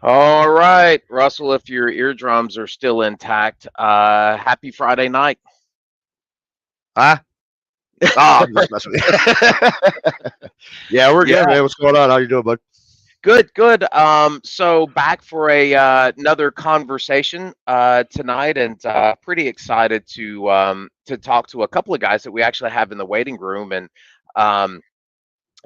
All right, Russell, if your eardrums are still intact, happy Friday night. Huh? Oh, I'm just messing with you. Yeah, we're Yeah, good, man. What's going on? How you doing, bud? good, good. So back for a another conversation tonight, and pretty excited to talk to a couple of guys that we actually have in the waiting room, um,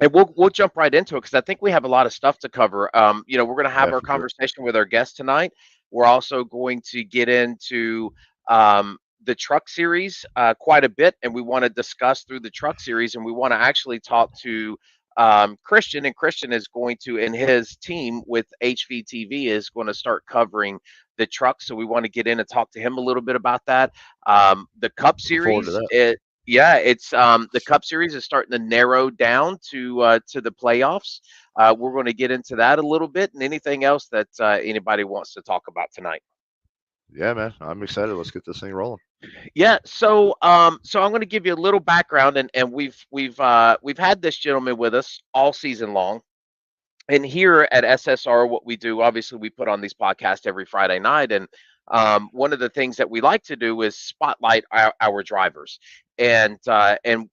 and we'll jump right into it because I think we have a lot of stuff to cover. We're going to have Yeah, our for sure. conversation with our guest tonight. We're also going to get into the truck series quite a bit, and we want to discuss through the truck series, and we want to actually talk to Christian, and Christian is going to, in his team with HVTV, is going to start covering the trucks. So we want to get in and talk to him a little bit about that. The Cup Looking forward to series, that. yeah, it's the Cup Series is starting to narrow down to the playoffs. We're going to get into that a little bit, and anything else that anybody wants to talk about tonight. Yeah, man. I'm excited. Let's get this thing rolling. Yeah, so I'm going to give you a little background, and we've had this gentleman with us all season long. And here at SSR, what we do, obviously, we put on these podcasts every Friday night, and one of the things that we like to do is spotlight our drivers, and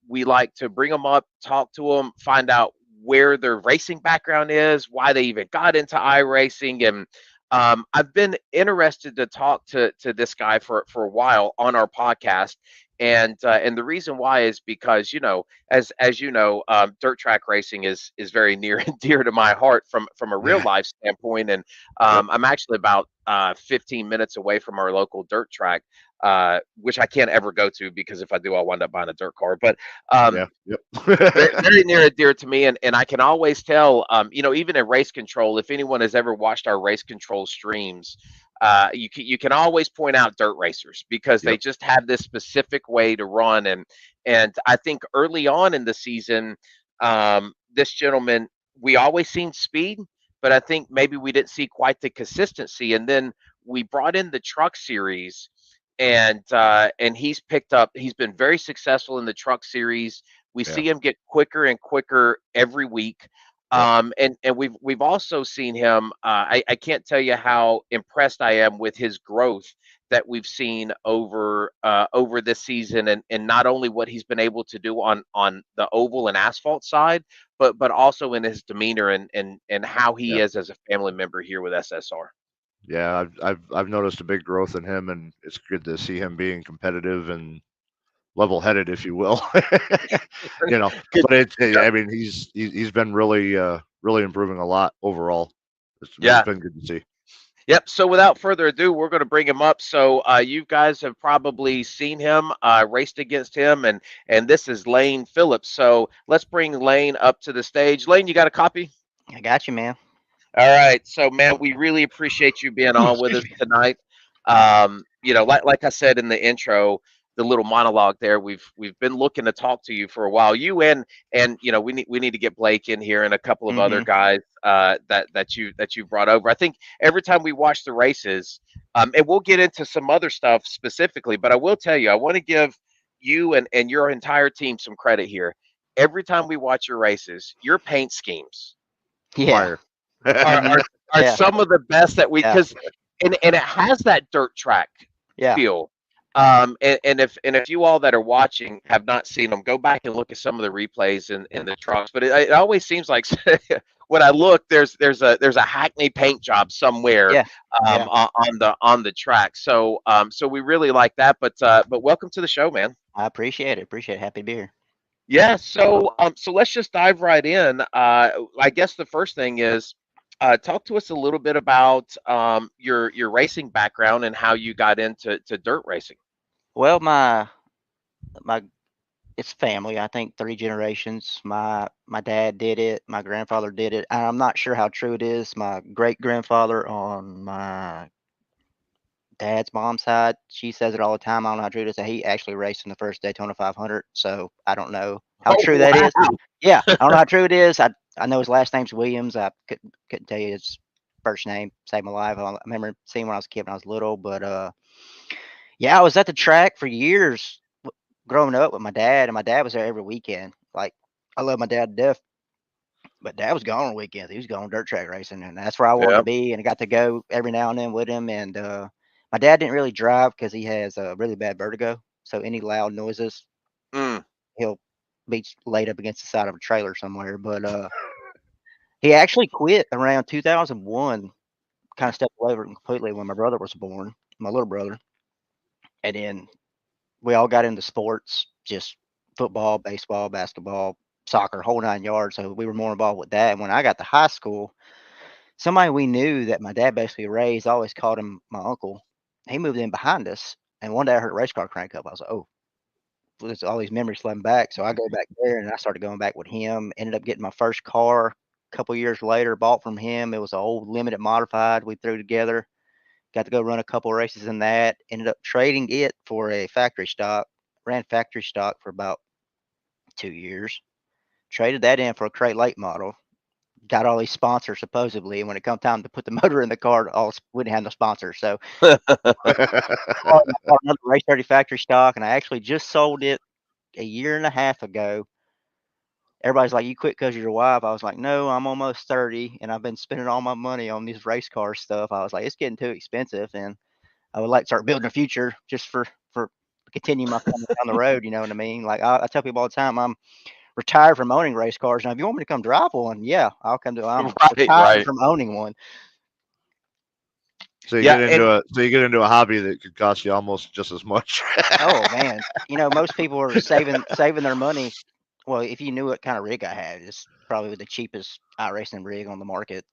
we like to bring them up, talk to them, find out where their racing background is, why they even got into iRacing, and I've been interested to talk to this guy for a while on our podcast. And the reason why is because as you know, dirt track racing is very near and dear to my heart from a real Yeah. life standpoint. And Yep. I'm actually about 15 minutes away from our local dirt track, which I can't ever go to because if I do, I'll wind up buying a dirt car. But Yeah. Yep. very, very near and dear to me, and I can always tell, even in race control, if anyone has ever watched our race control streams, you can always point out dirt racers because they Yep. just have this specific way to run, and I think early on in the season, this gentleman, we always seen speed, but I think maybe we didn't see quite the consistency, and then we brought in the truck series. And he's been very successful in the truck series. We Yeah. see him get quicker and quicker every week. Yep. And we've also seen him. I can't tell you how impressed I am with his growth that we've seen over this season, and not only what he's been able to do on the oval and asphalt side, but also in his demeanor and how he Yeah. is as a family member here with SSR. Yeah. I've noticed a big growth in him, and it's good to see him being competitive and level-headed, if you will. you know, Good. but I mean, he's been really really improving a lot overall. It's Yeah. been good to see. Yep. So without further ado, we're going to bring him up. So you guys have probably seen him, raced against him, and this is Lane Phillips. So let's bring Lane up to the stage. Lane, you got a copy? I got you, man. All right. So man, we really appreciate you being on with Excuse us me. tonight. Like I said in the intro, the little monologue there, we've been looking to talk to you for a while. You and we need to get Blake in here and a couple of other Hmm. guys that you brought over. I think every time we watch the races, and we'll get into some other stuff specifically, but I will tell you, I want to give you and your entire team some credit here. Every time we watch your races, your paint schemes Yeah. Fire. are Hmm. are, are Yeah. some of the best that we Yeah. because and it has that dirt track Yeah. feel. And if you all that are watching have not seen them, go back and look at some of the replays in the trucks. But it always seems like when I look, there's a Hackney paint job somewhere Yeah. Yeah. on the track. So we really like that. But welcome to the show, man. I appreciate it. Appreciate it. Happy to be here. Yeah, so let's just dive right in. I guess the first thing is talk to us a little bit about your racing background and how you got into dirt racing. Well, my it's family. I think three generations. My dad did it. My grandfather did it. And I'm not sure how true it is. My great grandfather on my dad's mom's side, she says it all the time. I don't know how true it is. That he actually raced in the first Daytona 500. So I don't know how Oh true that is. wow! Yeah, I don't know how true it is. I know his last name's Williams. I couldn't tell you his first name. Saved my life. I remember seeing when I was a kid when I was little. But yeah, I was at the track for years growing up with my dad, and my dad was there every weekend. Like I love my dad to death, But Dad was gone on weekends. He was going dirt track racing, and that's where I wanted Yeah. to be. And I got to go every now and then with him. And my dad didn't really drive because he has really bad vertigo. So any loud noises, Mm. he'll be laid up against the side of a trailer somewhere. But he actually quit around 2001. Kind of stepped away from it completely when my brother was born, my little brother. And then we all got into sports, just football, baseball, basketball, soccer, whole 9 yards. So we were more involved with that. And when I got to high school, somebody we knew that my dad basically raised, always called him my uncle. He moved in behind us, and one day I heard a race car crank up. I was like, "Oh, there's all these memories flooding back." So I go back there, and I started going back with him. Ended up getting my first car a couple years later, bought from him. It was an old limited modified we threw together. Got to go run a couple of races in that. Ended up trading it for a factory stock. Ran factory stock for about 2 years. Traded that in for a crate late model. Got all these sponsors supposedly, and when it come time to put the motor in the car, we didn't have no sponsors. So I bought another Race 30 factory stock, and I actually just sold it a year and a half ago. Everybody's like, "You quit because of your wife." I was like, "No, I'm almost 30, and I've been spending all my money on these race car stuff." I was like, "It's getting too expensive, and I would like to start building a future just for continue my family down the road." You know what I mean? Like I tell people all the time, I'm retired from owning race cars. Now, if you want me to come drive one, yeah, I'll come do. I'm Right, retired right. from owning one. So Yeah, and you get into a hobby that could cost you almost just as much. Oh man, most people are saving their money. Well, if you knew what kind of rig I had, it's probably the cheapest iRacing rig on the market.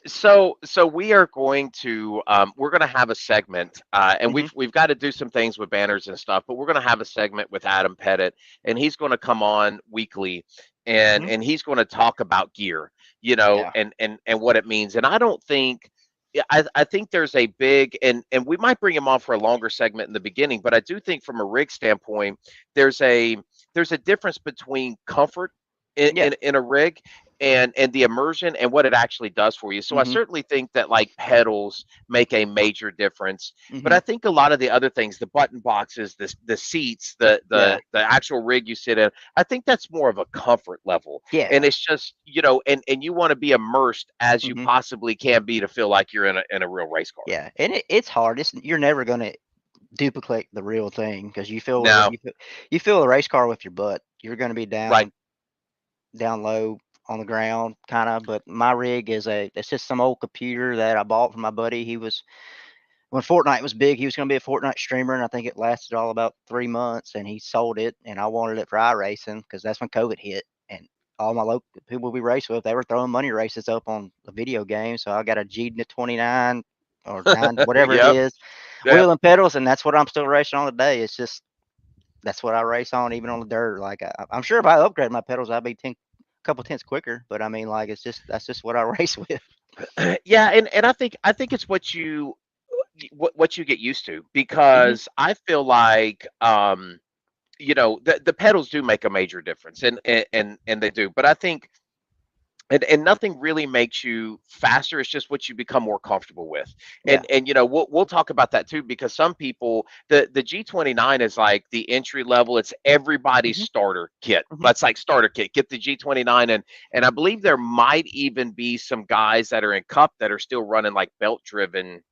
so we are going to we're going to have a segment, and Mhm. we've got to do some things with banners and stuff, but we're going to have a segment with Adam Pettit, and he's going to come on weekly, and Mhm. he's going to talk about gear, Yeah. and what it means. And I don't think, yeah, I think there's a big, and we might bring him on for a longer segment in the beginning, but I do think from a rig standpoint, there's a there's a difference between comfort Yeah. in a rig and the immersion and what it actually does for you. So I Mhm. certainly think that like pedals make a major difference. But I Mhm. think a lot of the other things, the button boxes, the seats, Yeah. the actual rig you sit in, I think that's more of a comfort level. And Yeah. it's just, and you want to be immersed as you Mhm. possibly can be to feel like you're in a real race car. Yeah. And it's hard. You're never gonna duplicate the real thing because No, you feel the race car with your butt. You're gonna be right. down low on the ground, kind of. But my rig it's just some old computer that I bought from my buddy. He was when Fortnite was big, he was going to be a Fortnite streamer, and I think it lasted all about 3 months. And he sold it, and I wanted it for iRacing because that's when COVID hit, and all my local people we race with, they were throwing money races up on the video game. So I got a G 29 or 9, whatever it Yep. is, Yep. wheel and pedals, and that's what I'm still racing on today. It's just that's what I race on, even on the dirt. Like I'm sure if I upgrade my pedals, I'd be couple tenths quicker. But I mean, like that's just what I race with. Yeah, and I think it's what you get used to, Hmm. because I feel like the pedals do make a major difference, and they do, but I think, and nothing really makes you faster. It's just what you become more comfortable with. Yeah. And we'll talk about that too, because some people, the G29 is like the entry level. It's everybody's Hmm. starter kit. Hmm. That's like starter kit. Get the G29, and I believe there might even be some guys that are in Cup that are still running like belt driven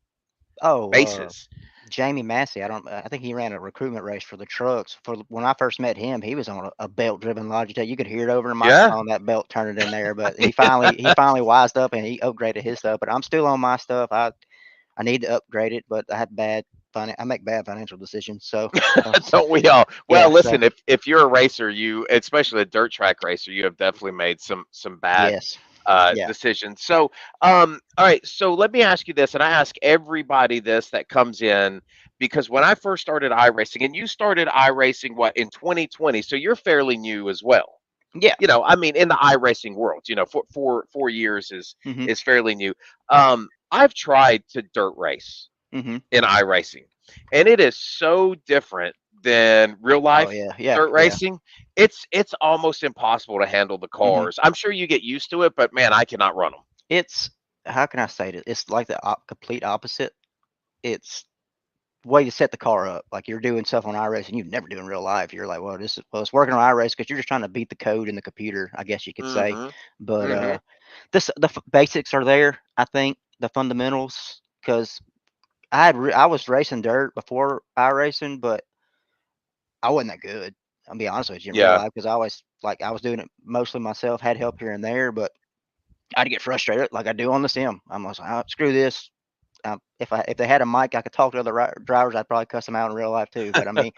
Oh, bases. Jamie Massey, I think he ran a recruitment race for the trucks. For when I first met him, he was on a belt-driven Logitech. You could hear it over the Yeah. microphone, that belt turning in there. But he finally wised up and he upgraded his stuff. But I'm still on my stuff. I need to upgrade it, but I make bad financial decisions. Don't we all? Well, Yeah. So listen, if you're a racer, you, especially a dirt track racer, you have definitely made some bad yes. Yeah. decisions. So, all right. So let me ask you this, and I ask everybody this that comes in, because when I first started iRacing, and you started iRacing what in 2020, so you're fairly new as well. Yeah. I mean, in the iRacing world, four years Mhm. is fairly new. I've tried to dirt race Mhm. in iRacing, and it is so different than real Oh life yeah. Yeah. dirt Yeah. racing. It's almost impossible to handle the Mhm. cars. I'm sure you get used to it, but man, I cannot run them. It's how can I say it? It's like the complete opposite. It's way to set the car up. Like you're doing stuff on iRacing you've never do in real life. You're like, well, it's working on iRace because you're just trying to beat the code in the computer, I guess you could say. Mhm. But Mhm. basics are there. I think the fundamentals because I was racing dirt before iRacing, but I wasn't that good. I'll be honest with you in real Yeah. life because I was doing it mostly myself, had help here and there, but I'd get frustrated like I do on the sim. I'm like, oh, screw this. If they had a mic, I could talk to other drivers. I'd probably cuss them out in real life too. But I mean,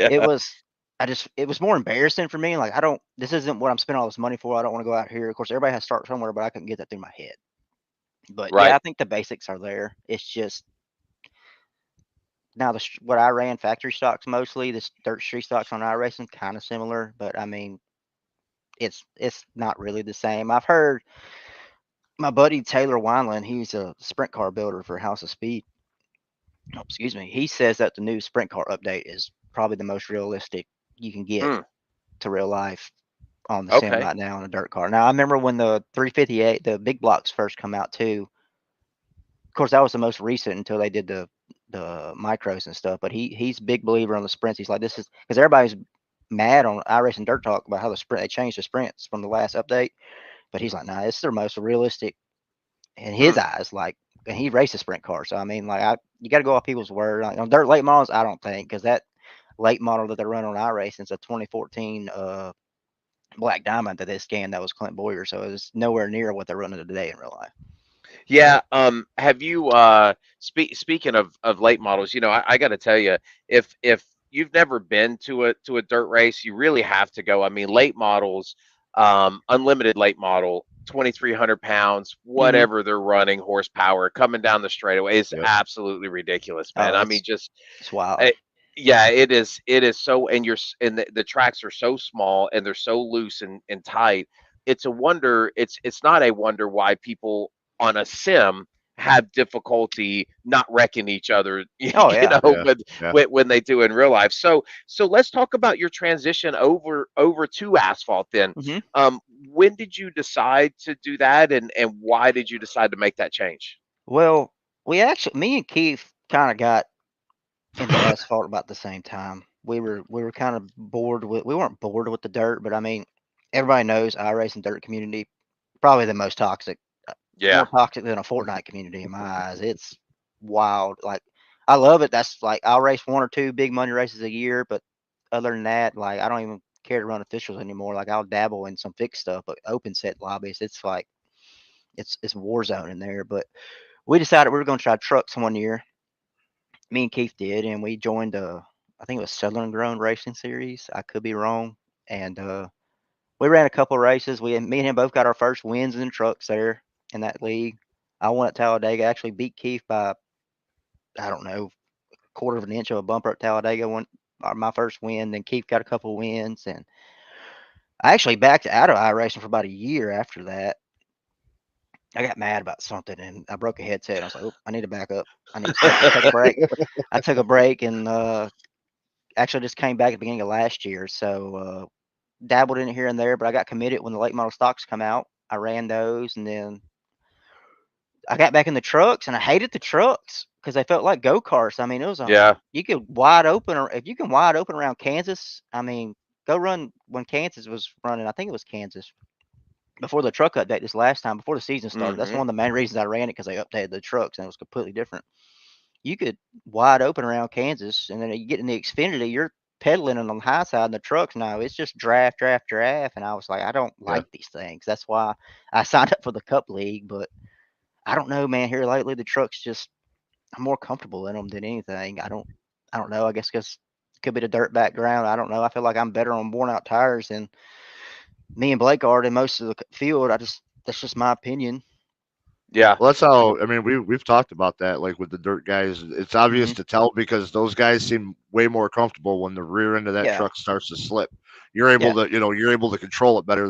it Yeah. was it was more embarrassing for me. Like I don't this isn't what I'm spending all this money for. I don't want to go out here. Of course, everybody has to start somewhere, but I couldn't get that through my head. But yeah, Right. I think the basics are there. It's just now what I ran factory stocks mostly. This dirt street stocks on iRacing kind of similar, but I mean, it's not really the same. I've heard my buddy Taylor Wineland. He's a sprint car builder for House of Speed. Oh, excuse me. He says that the new sprint car update is probably the most realistic you can get Hmm. to real life on the sim Okay. right now on a dirt car. Now I remember when the 358, the big blocks first come out too. Of course, that was the most recent until they did the micros and stuff. But he's a big believer on the sprints. He's like, this is because everybody's mad on iRacing Dirt Talk about how they changed the sprints from the last update. But he's like, nah, it's their most realistic in his Hmm. eyes. Like, and he races sprint cars. So I mean, you got to go off people's word. Like on dirt late models, I don't think because that late model that they run on iRacing is a 2014 Black Diamond that they scanned that was Clint Boyer. So it's nowhere near what they're running today in real life. Yeah. Have you speaking of late models? I got to tell you, if you've never been to a dirt race, you really have to go. I mean, late models, unlimited late model, 2,300 pounds, Hmm. whatever they're running horsepower coming down the straightaway is Yep. absolutely ridiculous, man. Oh, I mean, just it's wild. I, yeah, it is. It is so, and the tracks are so small and they're so loose and tight. It's a wonder. It's not a wonder why people on a sim have difficulty not wrecking each other, Oh yeah. Yeah. when, Yeah. when they do in real life. So let's talk about your transition over to asphalt. Then, Hmm. when did you decide to do that, and why did you decide to make that change? Well, me and Keith kind of got into asphalt about the same time. We were kind of bored with. We weren't bored with the dirt, but I mean, everybody knows iRacing dirt community probably the most toxic, uh, more Yeah. toxic than a Fortnite community in my eyes. It's wild. Like I love it. That's like I'll race one or two big money races a year, but other than that, like I don't even care to run officials anymore. Like I'll dabble in some fixed stuff, but open set lobbies, it's like it's war zone in there. But we decided we were going to try trucks one year. Me and Keith did, and we joined I think it was Southern Grown Racing Series. I could be wrong. And we ran a couple races. Me and him both got our first wins in trucks there in that league. I won at Talladega. Actually beat Keith by I don't know quarter of an inch of a bumper at Talladega. Won my first win. Then Keith got a couple wins, and I actually backed out of iRacing for about a year after that. I got mad about something and I broke a headset. And I was like, oh, I need to back up. I need to take a break. I took a break and actually just came back at the beginning of last year. So dabbled in it here and there, but I got committed when the late model stocks come out. I ran those and then I got back in the trucks and I hated the trucks because they felt like go karts. I mean, it was Yeah. you could wide open or if you can wide open around Kansas. I mean, go run when Kansas was running. I think it was Kansas before the truck update this last time before the season started. That's Hmm. one of the main reasons I ran it because they updated the trucks and it was completely different. You could wide open around Kansas, and then you get in the Xfinity, you're pedaling on the high side in the trucks now. It's just draft, draft, draft. And I was like, I don't Yeah. like these things. That's why I signed up for the Cup League. But I don't know, man. Here lately, the trucks just I'm more comfortable in them than anything. I don't know. I guess because it could be the dirt background. I don't know. I feel like I'm better on worn out tires than me and Blake are in most of the field. That's just my opinion. Yeah. Well, that's how. I mean, we've talked about that. Like with the dirt guys, it's obvious Hmm. to tell because those guys seem way more comfortable when the rear end of that Yeah. truck starts to slip. You're able Yeah. to, you're able to control it better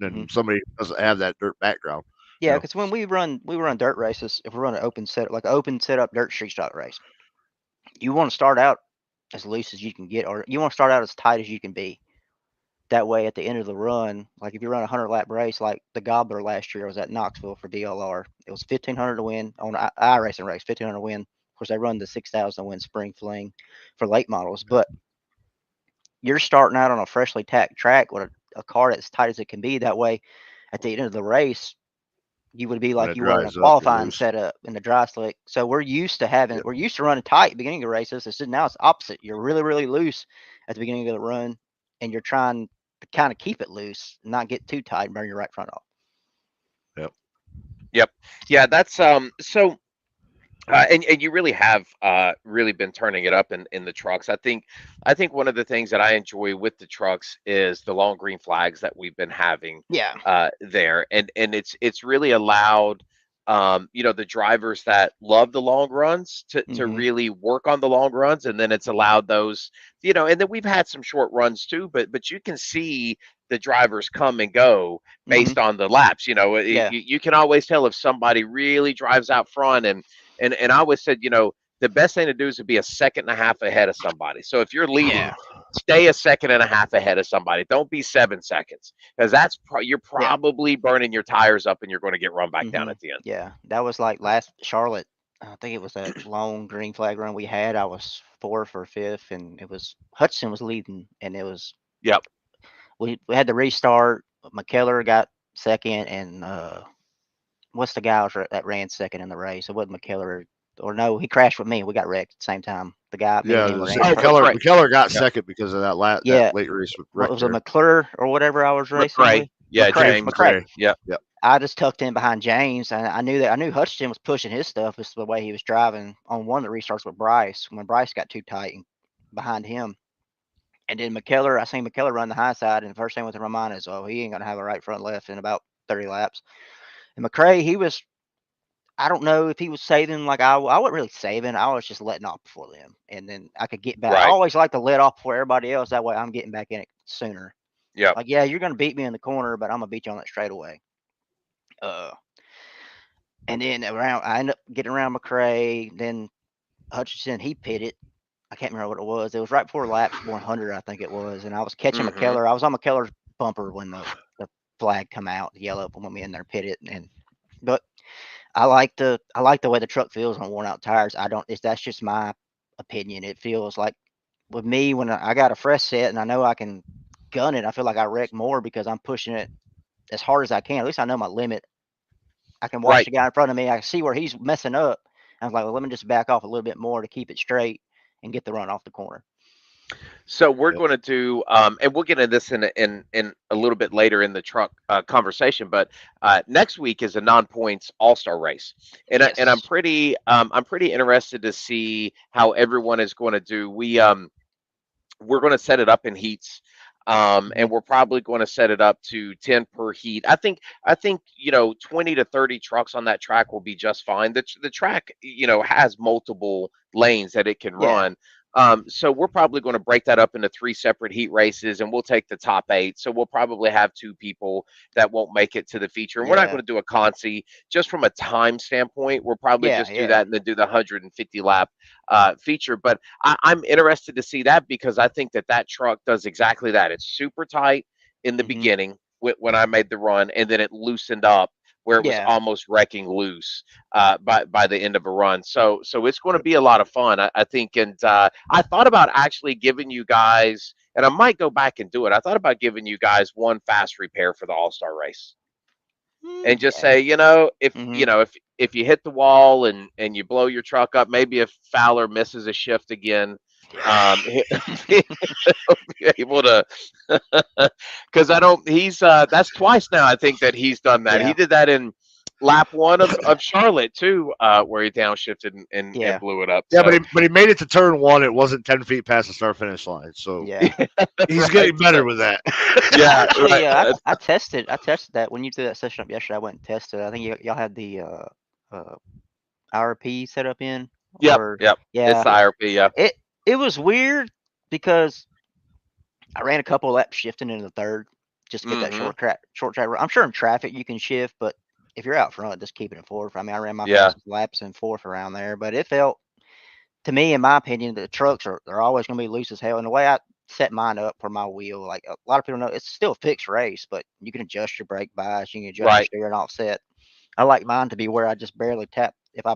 Hmm. than somebody who doesn't have that dirt background. You Yeah, know. because when we run dirt races, if we run an open set like an open setup dirt street stock race, you want to start out as loose as you can get, or you want to start out as tight as you can be. That way, at the end of the run, like if you run a 100 lap race, like the Gobbler last year was at Knoxville for DLR, it was 1,500 to win on I racing race, 1,500 to win. course, they run the 6,000 win spring fling for late models, but you're starting out on a freshly tacked track with a car that's tight as it can be. That way, at the end of the race, you would be When like it you were in a dries up, you're qualifying loose. setup in the dry slick. So Yep. we're used to running tight at the beginning of races. It's just now it's opposite. You're really, really loose at the beginning of the run, and you're trying to kind of keep it loose, and not get too tight and burn your right front off. Yep. Yep. Yeah, that's so and you really have really been turning it up in the trucks. I think one of the things that I enjoy with the trucks is the long green flags that we've been having Yeah. there, and it's really allowed the drivers that love the long runs to Hmm. really work on the long runs, and then it's allowed those and then we've had some short runs too, but you can see the drivers come and go Hmm. based on the laps. Yeah. You can always tell if somebody really drives out front and I always said, the best thing to do is to be a second and a half ahead of somebody. So if you're leading, Yeah. stay a second and a half ahead of somebody. Don't be 7 seconds because you're Yeah. probably burning your tires up and you're going to get run back down Hmm. at the end. Yeah. That was like last Charlotte. I think it was that long green flag run we had. I was fourth or fifth, and it was Hudson was leading, and it was Yep. we had to restart. McKellar got second, and what's the guy that ran second in the race? It wasn't McKellar, or no, he crashed with me. We got wrecked at the same time. The guy, me and Yeah, him ran Oh, first. McKellar McRae. McKellar got Yep. second because of that Yeah, late race what wreck was it, there. McClure or whatever I was racing McRae. with? Yeah, McCray, James James. McCray. McRae. Yep. Yep. I just tucked in behind James, and I knew Hutchinson was pushing his stuff. This is the way he was driving on one of the restarts with Bryce when Bryce got too tight and behind him. And then McKellar, I seen McKellar run the high side, and the first thing with the mind is, oh, he ain't gonna have a right front left in about 30 laps. And McCray, he was, I don't know if he was saving like I wasn't really saving. I was just letting off before them, and then I could get back. I Right. always like to let off before everybody else. That way, I'm getting back in it sooner. Yep. Like, yeah, you're gonna beat me in the corner, but I'm gonna beat you on that straightaway. Uh, and then I ended up getting around McCray. Then Hutchinson, he pitted. I can't remember what it was. It was right before laps 100, I think it was, and I was catching Hmm. McKellar. I was on McKellar's bumper when the flag come out, the yellow when we in there pitted, and but I like the way the truck feels on worn out tires. I don't. That's just my opinion. It feels like with me when I got a fresh set and I know I can gun it. I feel like I wreck more because I'm pushing it as hard as I can. At least I know my limit. I can watch Right. the guy in front of me. I can see where he's messing up. I was like, well, let me just back off a little bit more to keep it straight and get the run off the corner. So we're Yep. going to do, and we'll get into this in a little bit later in the truck conversation. But next week is a non-points All-Star race, and Yes. I'm pretty interested to see how everyone is going to do. We're going to set it up in heats. Hmm. And we're probably going to set it up to 10 per heat. I think 20 to 30 trucks on that track will be just fine. The track has multiple lanes that it can Yeah. run. So we're probably going to break that up into three separate heat races, and we'll take the top eight. So we'll probably have two people that won't make it to the feature, and we're not Yeah. going to do a consi just from a time standpoint. We'll probably Yeah. just do Yeah. that and then do the 150 lap feature. But I'm interested to see that because I think that truck does exactly that. It's super tight in the Hmm. beginning when I made the run, and then it loosened up where it was Yeah. almost wrecking loose by the end of a run. So it's going to be a lot of fun, I think. And I thought about actually giving you guys, and I might go back and do it. I thought about giving you guys one fast repair for the All Star race and just Yeah. say, Hmm. if you hit the wall and you blow your truck up, maybe if Fowler misses a shift again, he'll be able to, because I don't. That's twice now. I think that he's done that. He Yeah. did that in lap one of Charlotte too, where he downshifted and Yeah. blew it up. Yeah, but So he made it to turn one. It wasn't 10 feet past the start finish line, so Yeah. he's right. getting better with that. I Yeah. actually, Right. I tested that when you threw that session up yesterday. I went and tested. I think y'all had the uh, IRP set up in, Yep. or Yep. It's yeah, the IRP. Yeah. it was weird because I ran a couple laps shifting into the third just to get that Hmm. short track. I'm sure in traffic you can shift, but if you're out front, just keep it in fourth. I mean, I ran my Yeah. fastest laps in fourth around there, but it felt to me, in my opinion, the trucks they're always going to be loose as hell. And the way I set mine up for my wheel, like a lot of people know, it's still a fixed race, but you can adjust your brake bias, you can adjust your Right. steering offset. I like mine to be where I just barely tap. If I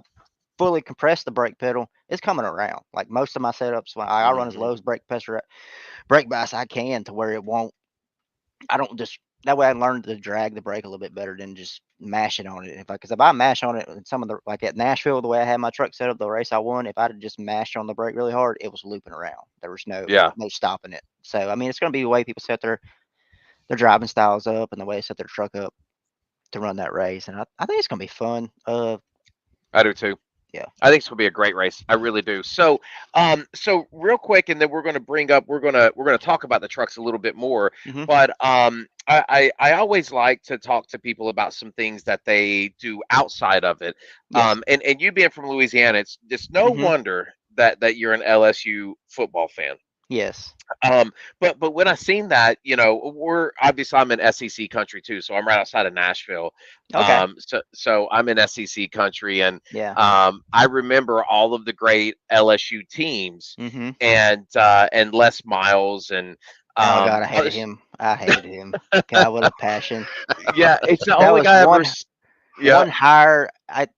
fully compress the brake pedal, it's coming around. Like most of my setups, when I run as Hmm. low as brake bias I can to where it won't. I don't just that way I learned to drag the brake a little bit better than just mashing on it. Because if I mash on it, and some of the like at Nashville, the way I had my truck set up, the race I won, if I'd just mashed on the brake really hard, it was looping around. There was Yeah. no stopping it. So I mean, it's going to be the way people set their driving styles up and the way they set their truck up to run that race, and I think it's going to be fun. I do too. Yeah. I think it's gonna be a great race. I really do. So, so real quick, and then we're gonna bring up, we're gonna talk about the trucks a little bit more. Hmm. But I always like to talk to people about some things that they do outside of it. Yes. And you being from Louisiana, it's no Hmm. wonder that you're an LSU football fan. Yes. But when I seen that, we're obviously I'm in SEC country too, so I'm right outside of Nashville. Okay. So I'm in SEC country, and Yeah. I remember all of the great LSU teams, Hmm. and Les Miles, and Oh God, I hated others. him. I hated him. God, with a passion. Yeah, it's the That only was guy I ever. Yeah. one hire.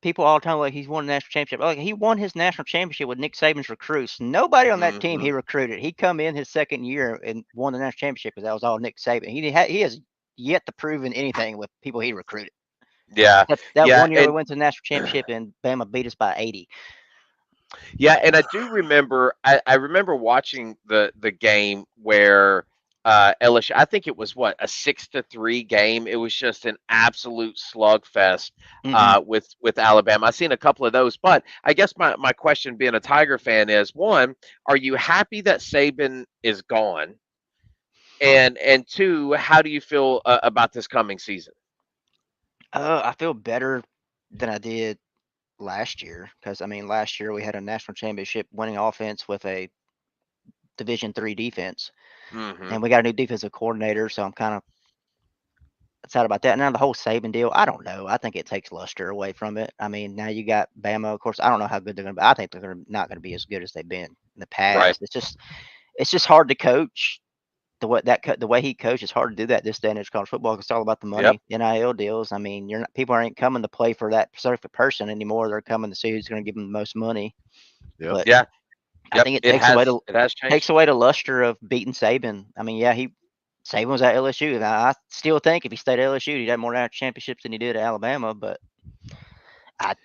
People all the time like he's won a national championship. Like he won his national championship with Nick Saban's recruits. Nobody on that team Hmm. he recruited. He come in his second year and won the national championship because that was all Nick Saban. He has yet to prove in anything with people he recruited. Yeah. Except that Yeah. one year we And went to the national championship and Bama beat us by 80. Yeah, and I do remember. I remember watching the game where LSU. I think it was what, a 6-3 game. It was just an absolute slugfest Hmm. with Alabama. I've seen a couple of those, but I guess my question, being a Tiger fan, is one: are you happy that Saban is gone? And two, how do you feel about this coming season? I feel better than I did last year because I mean last year we had a national championship winning offense with a Division 3 defense, Hmm. and we got a new defensive coordinator. So I'm kind of sad about that. Now the whole Saban deal, I don't know. I think it takes luster away from it. I mean, now you got Bama. Of course, I don't know how good they're going to be. I think they're not going to be as good as they've been in the Right. past. It's just hard to coach the way he coaches. It's hard to do that this day and age college football. 'Cause it's all about the Yep. money, NIL deals. I mean, you're not people aren't coming to play for that specific person anymore. They're coming to see who's going to give them the most money. Yep. But Yeah. I Yep. think it It takes away has. the It has changed. luster of beating Saban. I mean, yeah, Saban was at LSU. And I still think if he stayed at LSU, he'd have more national championships than he did at Alabama. But I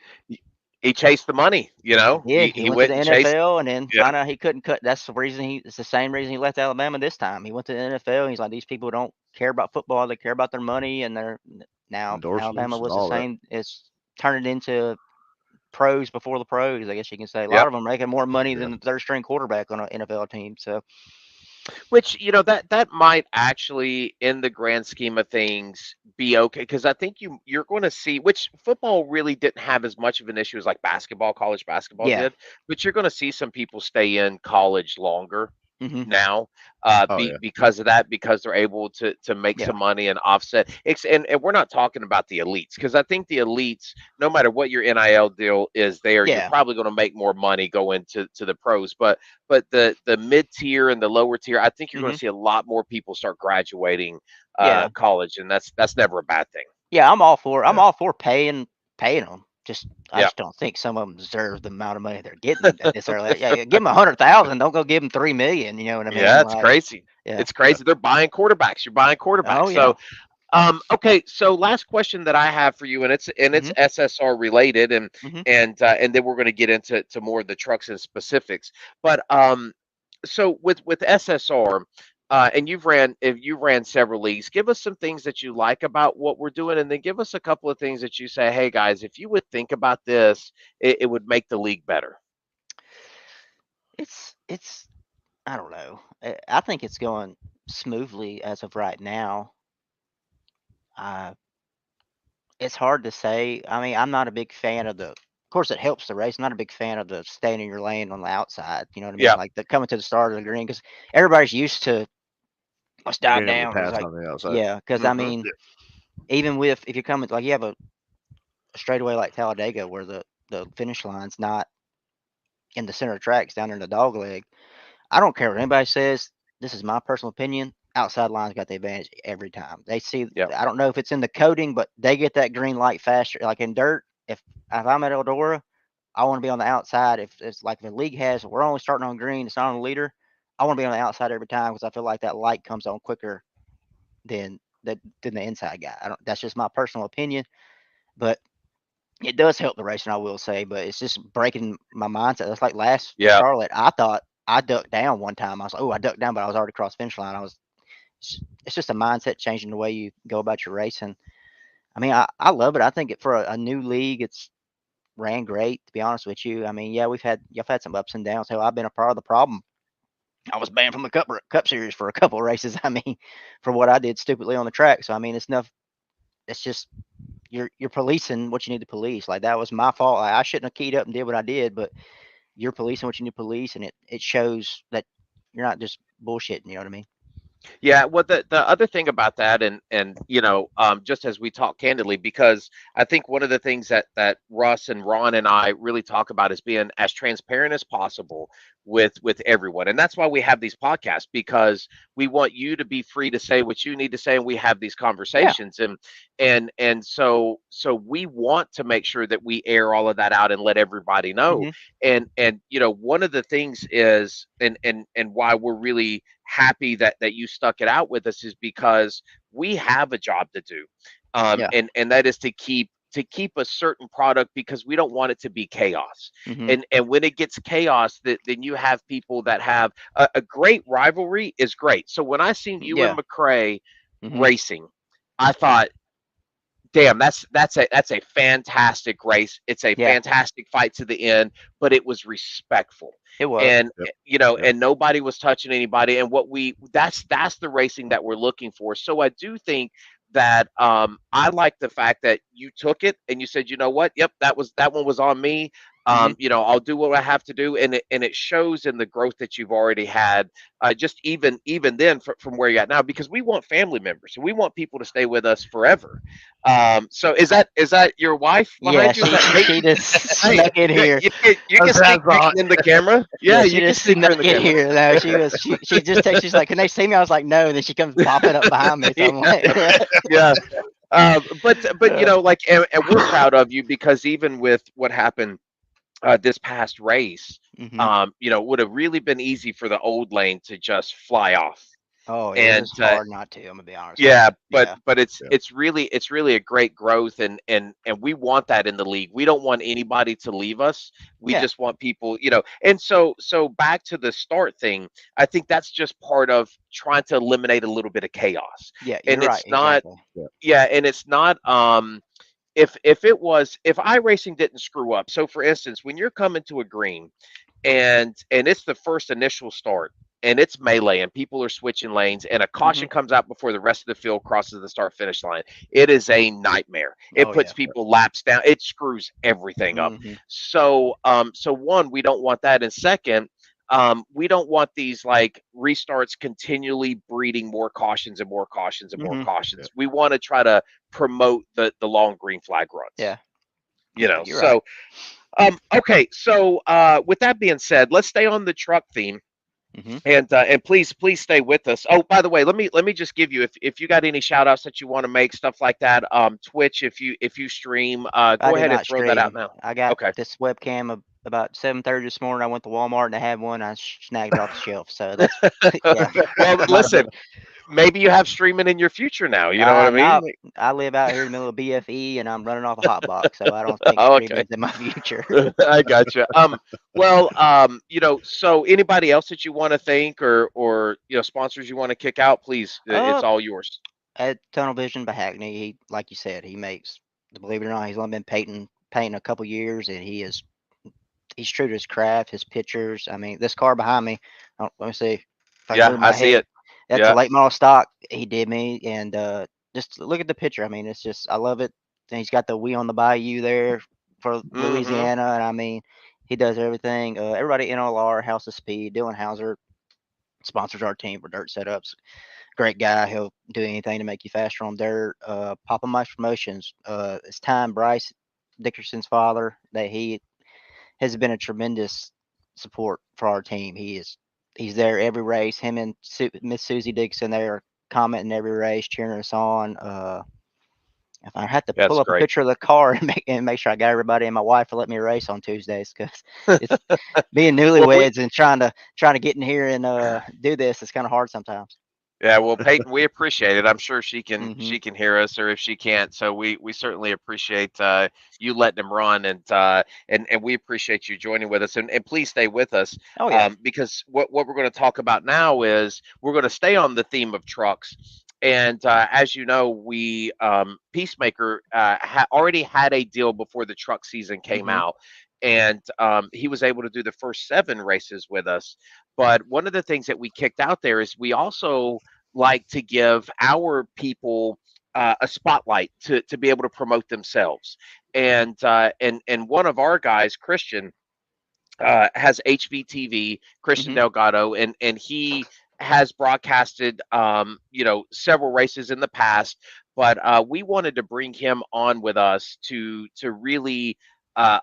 He chased the money. he did. He He went to went the and chased. NFL and then Yeah. found out he couldn't cut. That's the reason it's the same reason he left Alabama this time. He went to the NFL. And he's like, these people don't care about football. They care about their money. And they're now Alabama Endorsements and was the all that. same. It's turning into pros before the pros. I guess you can say a lot Yep. of them making more money Yeah. than the third string quarterback on an NFL team. So Which, that might actually, in the grand scheme of things, be okay, because I think you're going to see, which football really didn't have as much of an issue as like basketball, college basketball yeah. did, but you're going to see some people stay in college longer Hmm. now, Oh yeah. because of that, because they're able to make Yeah. some money and offset. And we're not talking about the elites, because I think the elites, no matter what your NIL deal is there, you're Yeah. probably going to make more money going to the pros. But the mid tier and the lower tier, I think you're going Hmm. to see a lot more people start graduating Yeah. college, and that's never a bad thing. Yeah. I'm Yeah. all for paying them. I Yeah, just don't think some of them deserve the amount of money they're getting at this early. Yeah, give them 100,000. Don't go give them 3 million. You know what I mean? yeah, it's Like, crazy. yeah. It's Yeah. crazy. They're buying quarterbacks. You're buying quarterbacks. Oh yeah. So okay, so last question that I have for you, and it's Hmm. SSR related, and Hmm. and then we're going to get into more of the trucks and specifics. But so with SSR, and if you ran several leagues, give us some things that you like about what we're doing, and then give us a couple of things that you say, hey guys, if you would think about this, it would make the league better. It's I don't know. I think it's going smoothly as of right now. Uh, it's hard to say. I mean, I'm not a big fan of the. Of course, it helps the race. I'm not a big fan of the staying in your lane on the outside. You know what I mean? Yeah. Like the coming to the start of the green because everybody's used to let's dive Being able to down. It's pass like on the outside. yeah, because I Hmm. mean, even with if you're coming like you have a straightaway like Talladega where the finish line's not in the center of tracks down in the dog leg. I don't care what anybody says. This is my personal opinion. Outside line's got the advantage every time. They see. Yeah. I don't know if it's in the coding, but they get that green light faster. Like in dirt, if I'm at Eldora, I want to be on the outside. If it's like if the league has, we're only starting on green, it's not on the leader. I want to be on the outside every time because I feel like that light comes on quicker than than the inside guy. I don't. That's just my personal opinion, but it does help the racing, I will say. But it's just breaking my mindset. That's like last Yeah. Charlotte. I thought I ducked down one time. I was like, oh, I ducked down, but I was already across the finish line. It's just a mindset changing the way you go about your racing. I mean, I love it. I think for a new league, it's ran great. To be honest with you, I mean, yeah, y'all had some ups and downs. Hell, I've been a part of the problem. I was banned from the Cup Series for a couple of races. I mean, for what I did stupidly on the track. So I mean, it's enough. It's just you're policing what you need to police. Like that was my fault. I shouldn't have keyed up and did what I did, but you're policing what you need to police, and it shows that you're not just bullshitting. You know what I mean? Yeah, well, the other thing about that, and just as we talk candidly, because I think one of the things that Russ and Ron and I really talk about is being as transparent as possible with everyone, and that's why we have these podcasts, because we want you to be free to say what you need to say, and we have these Yeah. conversations, and so we want to make sure that we air all of that out and let everybody know, Hmm. and one of the things is, and why we're really happy that you stuck it out with us, is because we have a job to do, Yeah. and that is to keep a certain product, because we don't want it to be chaos, Hmm. and when it gets chaos, then you have people that have a great rivalry is great. So when I seen you and Yeah. McCray Hmm. racing, I thought, damn, that's a fantastic race. It's a Yeah. fantastic fight to the end, but it was respectful. It was. And Yep. Yep. and nobody was touching anybody. And what we that's the racing that we're looking for. So I do think that I like the fact that you took it and you said, you know what? Yep, that one was on me. Hmm. I'll do what I have to do, and it shows in the growth that you've already had. Just even then from where you're at now, because we want family members and we want people to stay with us forever. So is that your wife Yeah. behind you? Is She that she, hey, she just hey, snuck in you, here. you can you Her can sneak dad's behind. in the camera. Yeah, Yeah, she you can just sneak her snuck in the in camera. here. No, she just texted. She's like, "Can they see me?" I was like, "No." And then she comes bopping up behind me. So I'm Yeah, like, yeah. But like, and we're proud of you, because even with what happened this past race, hmm. it would have really been easy for the old lane to just fly off. Oh, it And was hard not to. I'm gonna be honest with yeah, you. but Yeah. but it's Yeah. it's really it's really a great growth, and we want that in the league. We don't want anybody to leave us. We Yeah. just want people, and so back to the start thing. I think that's just part of trying to eliminate a little bit of chaos. Yeah. And You're right. it's not, Exactly. Yeah. yeah, and it's not, if iRacing didn't screw up. So for instance, when you're coming to a green, and it's the first initial start, and it's melee and people are switching lanes, and a Hmm. caution comes out before the rest of the field crosses the start finish line, it is a nightmare. It Oh puts yeah. people laps down, it screws everything up. Hmm. So one, we don't want that, and second, we don't want these like restarts continually breeding more cautions and more cautions and more Hmm. Yeah. cautions. We want to try to promote the long green flag runs, Yeah. No, you're right. so okay, so with that being said, let's stay on the truck theme, Hmm. and please stay with us. Oh, by the way, let me just give you, if you got any shout outs that you want to make, stuff like that. Twitch, if you stream, I go do ahead and not throw that out stream. now. I got Okay. this webcam about 7:30 this morning. I went to Walmart and I had one. I snagged it off the shelf. So that's yeah. Well, Not a listen, big. maybe you have streaming in your future now. You know what I mean? No, I live out here in the middle of BFE and I'm running off a hot box, so I don't think Oh, okay. streaming's in my future. I gotcha. Well, so anybody else that you want to thank, or sponsors you want to kick out, please, uh, it's all yours. at Tunnel Vision by Hackney, he, like you said, he makes. Believe it or not, he's only been painting a couple years, and he's true to his craft, his pictures. I mean, this car behind me. Let me see if I can Yeah, move I my see head. it. That's a Yeah. late model stock. He did me, and just look at the picture. I mean, it's just I love it. And he's got the "We on the Bayou" there for Mm-hmm. Louisiana, and I mean, he does everything. Everybody NLR, House of Speed, Dylan Hauser sponsors our team for dirt setups. Great guy. He'll do anything to make you faster on dirt. Papa Mike's Promotions. It's time Bryce Dickerson's father that he has been a tremendous support for our team. He's there every race. Him and Miss Susie Dixon, they are commenting every race, cheering us on. If I had to pull That's up a great. picture of the car and make sure I got everybody and my wife to let me race on Tuesdays, because it's being Well, we newlyweds and trying to get in here and do this is kind of hard sometimes. Yeah, well, Peyton, we appreciate it. I'm sure Hmm. she can hear us, or if she can't, so we certainly appreciate you letting him run, and we appreciate you joining with us, and please stay with us, Oh yeah. because what we're going to talk about now is we're going to stay on the theme of trucks, and as you know, we Peacemaker already had a deal before the truck season came Hmm. out, and he was able to do the first 7 races with us. But one of the things that we kicked out there is we also like to give our people a spotlight to be able to promote themselves. And one of our guys, Christian, has HBTV, Christian Hmm. Delgado, and he has broadcasted, several races in the past. But we wanted to bring him on with us to really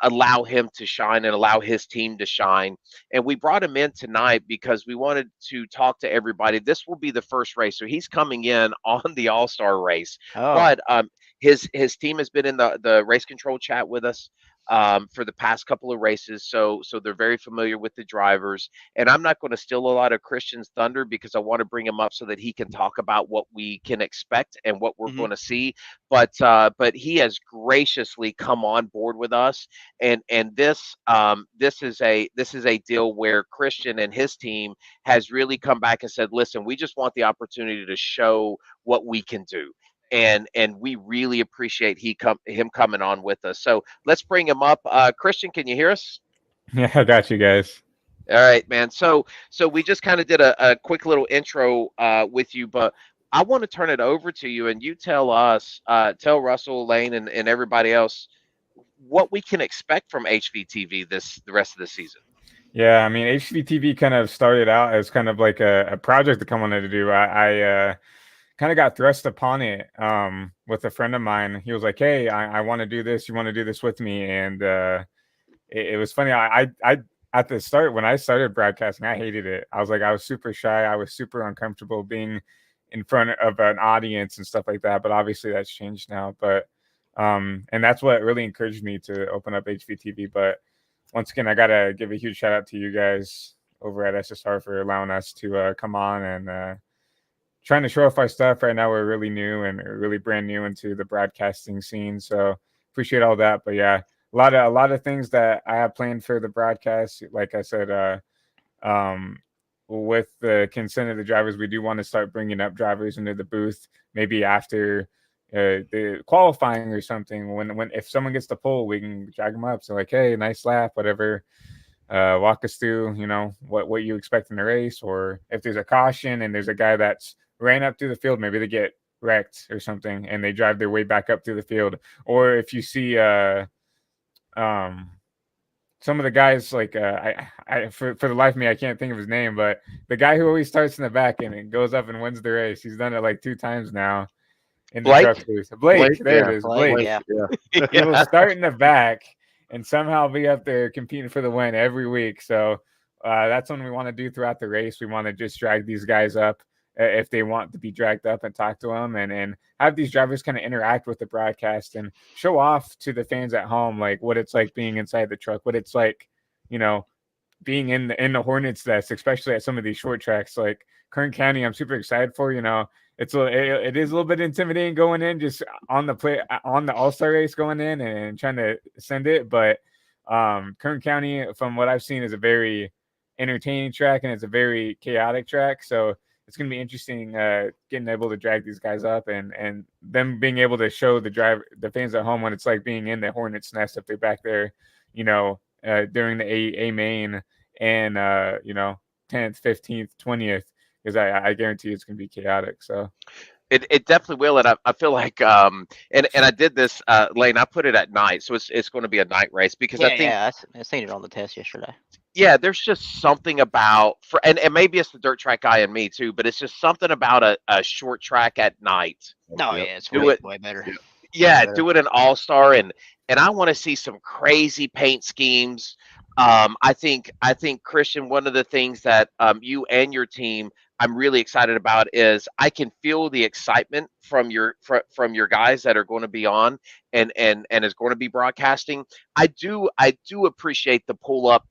allow him to shine and allow his team to shine. And we brought him in tonight because we wanted to talk to everybody. This will be the first race, so he's coming in on the All Star race. Oh. But his team has been in the race control chat with us for the past couple of races, so they're very familiar with the drivers. And I'm not going to steal a lot of Christian's thunder because I want to bring him up so that he can talk about what we can expect and what we're Hmm. going to see. But he has graciously come on board with us, and this is a deal where Christian and his team has really come back and said, listen, we just want the opportunity to show what we can do, and we really appreciate him coming on with us. So let's bring him up. Christian, can you hear us? Yeah, I got you guys. All right, man. So we just kind of did a quick little intro with you, but I want to turn it over to you, and you tell us, tell Russell, Lane, and everybody else what we can expect from HVTV the rest of the season. Yeah, I mean, HVTV kind of started out as kind of like a project that I wanted to do. I kind of got thrust upon it with a friend of mine. He was like, "Hey, I want to do this. You want to do this with me?" And it was funny. I at the start when I started broadcasting, I hated it. I was super shy. I was super uncomfortable being in front of an audience and stuff like that. But obviously that's changed now. But and that's what really encouraged me to open up HVTV. But once again, I gotta give a huge shout out to you guys over at SSR for allowing us to come on and trying to show off our stuff. Right now, we're really new and really brand new into the broadcasting scene. So appreciate all that. But yeah, a lot of things that I have planned for the broadcast. Like I said, um, with the consent of the drivers, we do want to start bringing up drivers into the booth, maybe after the qualifying or something. When if someone gets the pole, we can drag them up. So like, hey, nice lap, whatever. Walk us through, what you expect in the race, or if there's a caution and there's a guy that's ran up through the field, maybe they get wrecked or something, and they drive their way back up through the field. Or if you see um some of the guys like I for the life of me I can't think of his name, but the guy who always starts in the back and it goes up and wins the race. He's done it like 2 times now in the truck Blake? booth. Blake, Blake, there it yeah, is, Blake. Blake. Blake, Yeah. yeah. He will Yeah. start in the back and somehow be up there competing for the win every week. So that's what we want to do throughout the race. We want to just drag these guys up if they want to be dragged up and talk to them, and have these drivers kind of interact with the broadcast and show off to the fans at home like what it's like being inside the truck, what it's like, you know, being in the Hornets nest, especially at some of these short tracks like Kern County. I'm super excited for. It is a little bit intimidating going in, just on the All Star race going in and trying to send it. But Kern County, from what I've seen, is a very entertaining track and it's a very chaotic track. So it's going to be interesting getting able to drag these guys up and them being able to show the fans at home what it's like being in the Hornets nest if they're back there, during the A main and 10th, 15th, 20th, because I guarantee it's going to be chaotic. So It definitely will, and I feel like and I did this, Lane. I put it at night, so it's going to be a night race because I Yeah, think, yeah. I seen it on the test yesterday. yeah, there's just something about and maybe it's the dirt track guy in me too, but it's just something about a short track at night. No, Yep. yeah, it's Do way it, way better. Yep. Way yeah, better. do it an all star, and I want to see some crazy paint schemes. I think Christian, one of the things that you and your team I'm really excited about is I can feel the excitement from from your guys that are going to be on and is going to be broadcasting. I do appreciate the pull up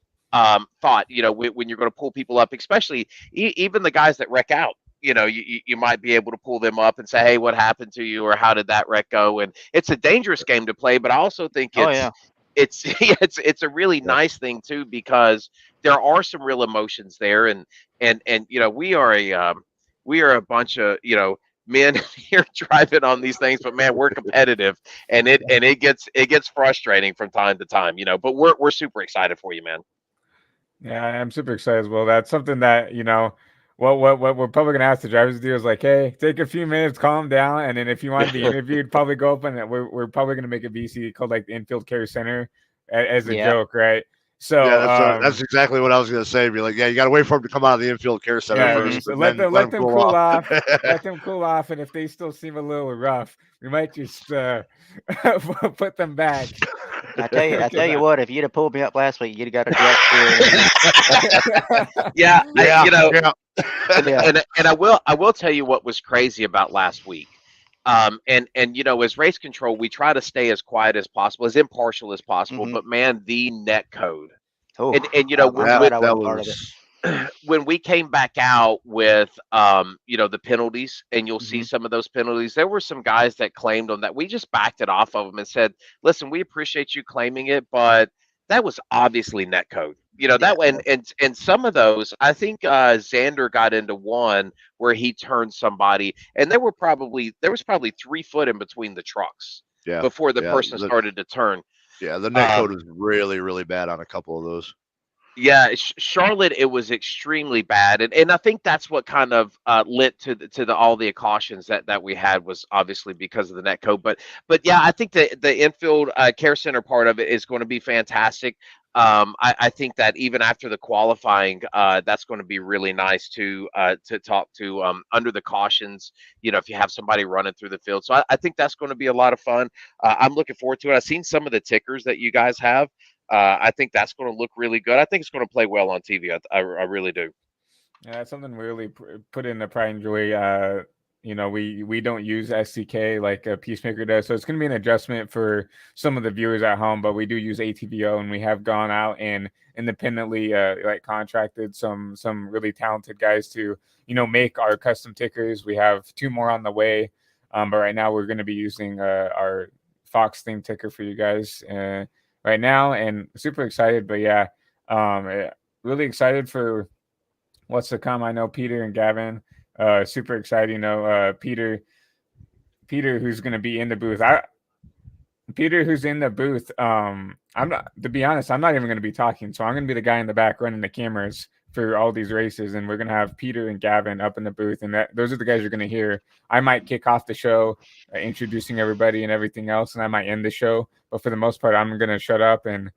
thought. When you're going to pull people up, especially even the guys that wreck out. You might be able to pull them up and say, "Hey, what happened to you?" or "How did that wreck go?" And it's a dangerous game to play, but I also think Oh it's yeah. it's it's a really Yeah. nice thing too because there are some real emotions there, and we are a bunch of men here driving on these things, but man, we're competitive, and it gets frustrating from time to time, but we're super excited for you, man. Yeah, I'm super excited as well. That's something that, what we're probably gonna ask the drivers to do is like, hey, take a few minutes, calm down, and then if you want to be interviewed, probably go up and we're probably gonna make a VC called like the Infield Care Center as a Yeah. joke, right? Yeah, So that's exactly what I was going to say. Be like, yeah, you got to wait for him to come out of the infield care center yeah, Hmm. first, so and let then them let let him them cool cool off. off, let them cool off, and if they still seem a little rough, we might just put them back. I tell 'Cause you what, if you'd have pulled me up last week, you'd have got a jack steer in me. Yeah, Yeah, yeah, and Yeah. and I will tell you what was crazy about last week. And as race control, we try to stay as quiet as possible, as impartial as possible. Hmm. But man, the net code, Oh, and I'm that glad I that wasn't part of it. was when we came back out with the penalties, and you'll see Hmm. some of those penalties, there were some guys that claimed on that. We just backed it off of them and said, listen, we appreciate you claiming it, but that was obviously net code. Yeah. That way, and some of those, I think Xander got into one where he turned somebody, and there was probably 3 foot in between the trucks yeah, before the yeah, person started to turn. the net Um, code was really really bad on a couple of those. Yeah, Charlotte, it was extremely bad, and I think that's what kind of lit to all the cautions that we had was obviously because of the net code. But yeah, I think the infield care center part of it is going to be fantastic. I think that even after the qualifying, that's going to be really nice to talk to under the cautions. If you have somebody running through the field, so I think that's going to be a lot of fun. I'm looking forward to it. I've seen some of the tickers that you guys have. I think that's going to look really good. I think it's going to play well on TV. I really do. Yeah, that's something we really put in the pride and joy. We don't use SCK like a Peacemaker does, so it's going to be an adjustment for some of the viewers at home. But we do use ATVO, and we have gone out and independently like contracted some really talented guys to make our custom tickers. We have two more on the way, but right now we're going to be using our Fox theme ticker for you guys right now, and super excited. But yeah, really excited for what's to come. I know Peter and Gavin, super excited. Peter, who's going to be in the booth. Peter, who's in the booth. I'm not, to be honest, I'm not even going to be talking. So I'm going to be the guy in the back running the cameras for all these races, and we're going to have Peter and Gavin up in the booth, and those are the guys you're going to hear. I might kick off the show, introducing everybody and everything else, and I might end the show. But for the most part, I'm going to shut up. And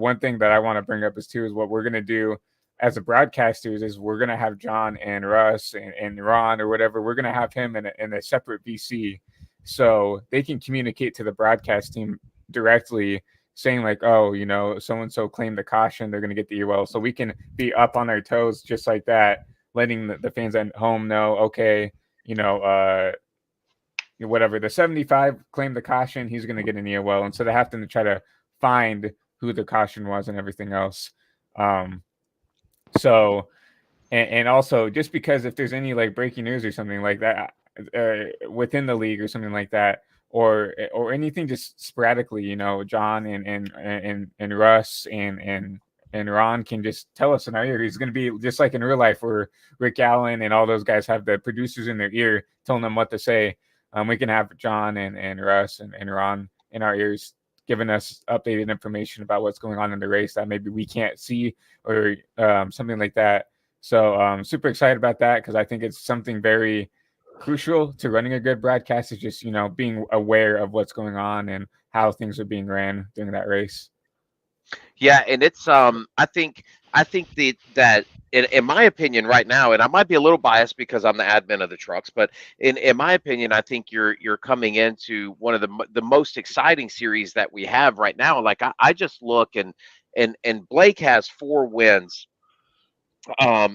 one thing that I want to bring up is what we're going to do as a broadcasters is we're going to have John and Russ and Ron or whatever. We're going to have him in a separate VC so they can communicate to the broadcast team directly saying like, oh, so and so claimed the caution, they're going to get the EOL. So we can be up on our toes just like that, letting the fans at home know, okay, whatever, the 75 claimed the caution, he's going to get an EOL instead of having to try to find who the caution was and everything else. So and also just because if there's any like breaking news or something like that within the league or something like that, or anything just sporadically, John and Russ and Ron can just tell us in our ear. He's going to be just like in real life where Rick Allen and all those guys have the producers in their ear telling them what to say. We can have John and Russ and Ron in our ears giving us updated information about what's going on in the race that maybe we can't see or something like that. So super excited about that because I think it's something very crucial to running a good broadcast is just, being aware of what's going on and how things are being ran during that race. Yeah, and it's I think that in my opinion right now, and I might be a little biased because I'm the admin of the trucks, but in my opinion, I think you're coming into one of the most exciting series that we have right now. Like I just look and Blake has 4 wins. And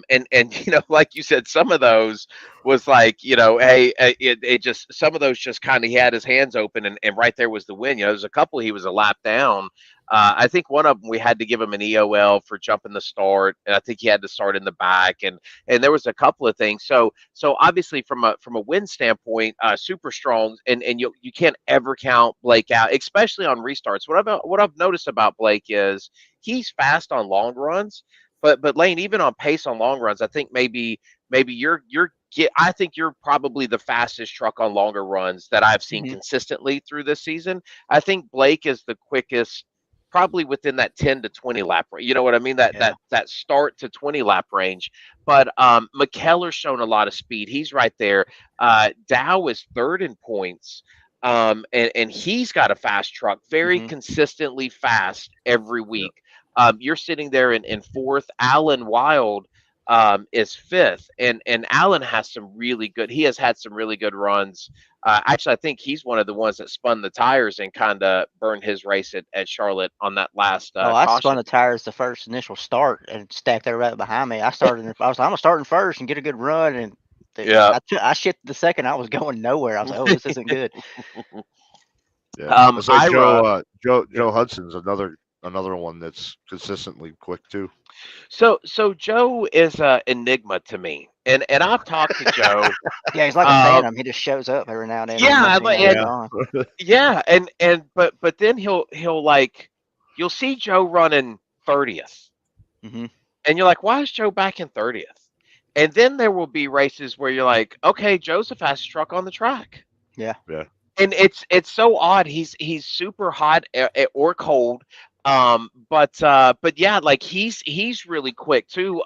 like you said, some of those was like, hey, it just, some of those just kind of, he had his hands open, and right there was the win. There's a couple he was a lap down. I think one of them we had to give him an EOL for jumping the start, and I think he had to start in the back, and there was a couple of things. So obviously from a win standpoint, super strong, and you can't ever count Blake out, especially on restarts. What I've noticed about Blake is he's fast on long runs. But Lane, even on pace on long runs, I think maybe I think you're probably the fastest truck on longer runs that I've seen Mhm. consistently through this season. I think Blake is the quickest, probably within that 10 to 20 lap range. You know what I mean? That Yeah. that start to 20 lap range. But McKellar's shown a lot of speed. He's right there. Dow is third in points. And he's got a fast truck, very Mhm. consistently fast every Yep. week. You're sitting there in fourth. Alan Wild is fifth, and Alan has some really good. He has had some really good runs. Actually, I think he's one of the ones that spun the tires and kind of burned his race at Charlotte on that last Oh, I spun caution. the tires the first initial start and stacked there right behind me. I was like, I'm gonna start in first and get a good run, and Yeah. I shifted the second. I was going nowhere. I was like, oh, this isn't good. Yeah, it's like Ira. Joe Hudson's another one that's consistently quick too. So Joe is a enigma to me, and I've talked to Joe. Yeah, he's like a Uh, phantom. He just shows up every now and then. And yeah, next thing you know, he's Yeah, gone. yeah, but then he'll like, you'll see Joe running 30th, Hmm. and you're like, why is Joe back in 30th? And then there will be races where you're like, okay, Joe's the fastest truck on the track. Yeah. yeah. And it's so odd. He's super hot or cold. But yeah, like he's really quick too.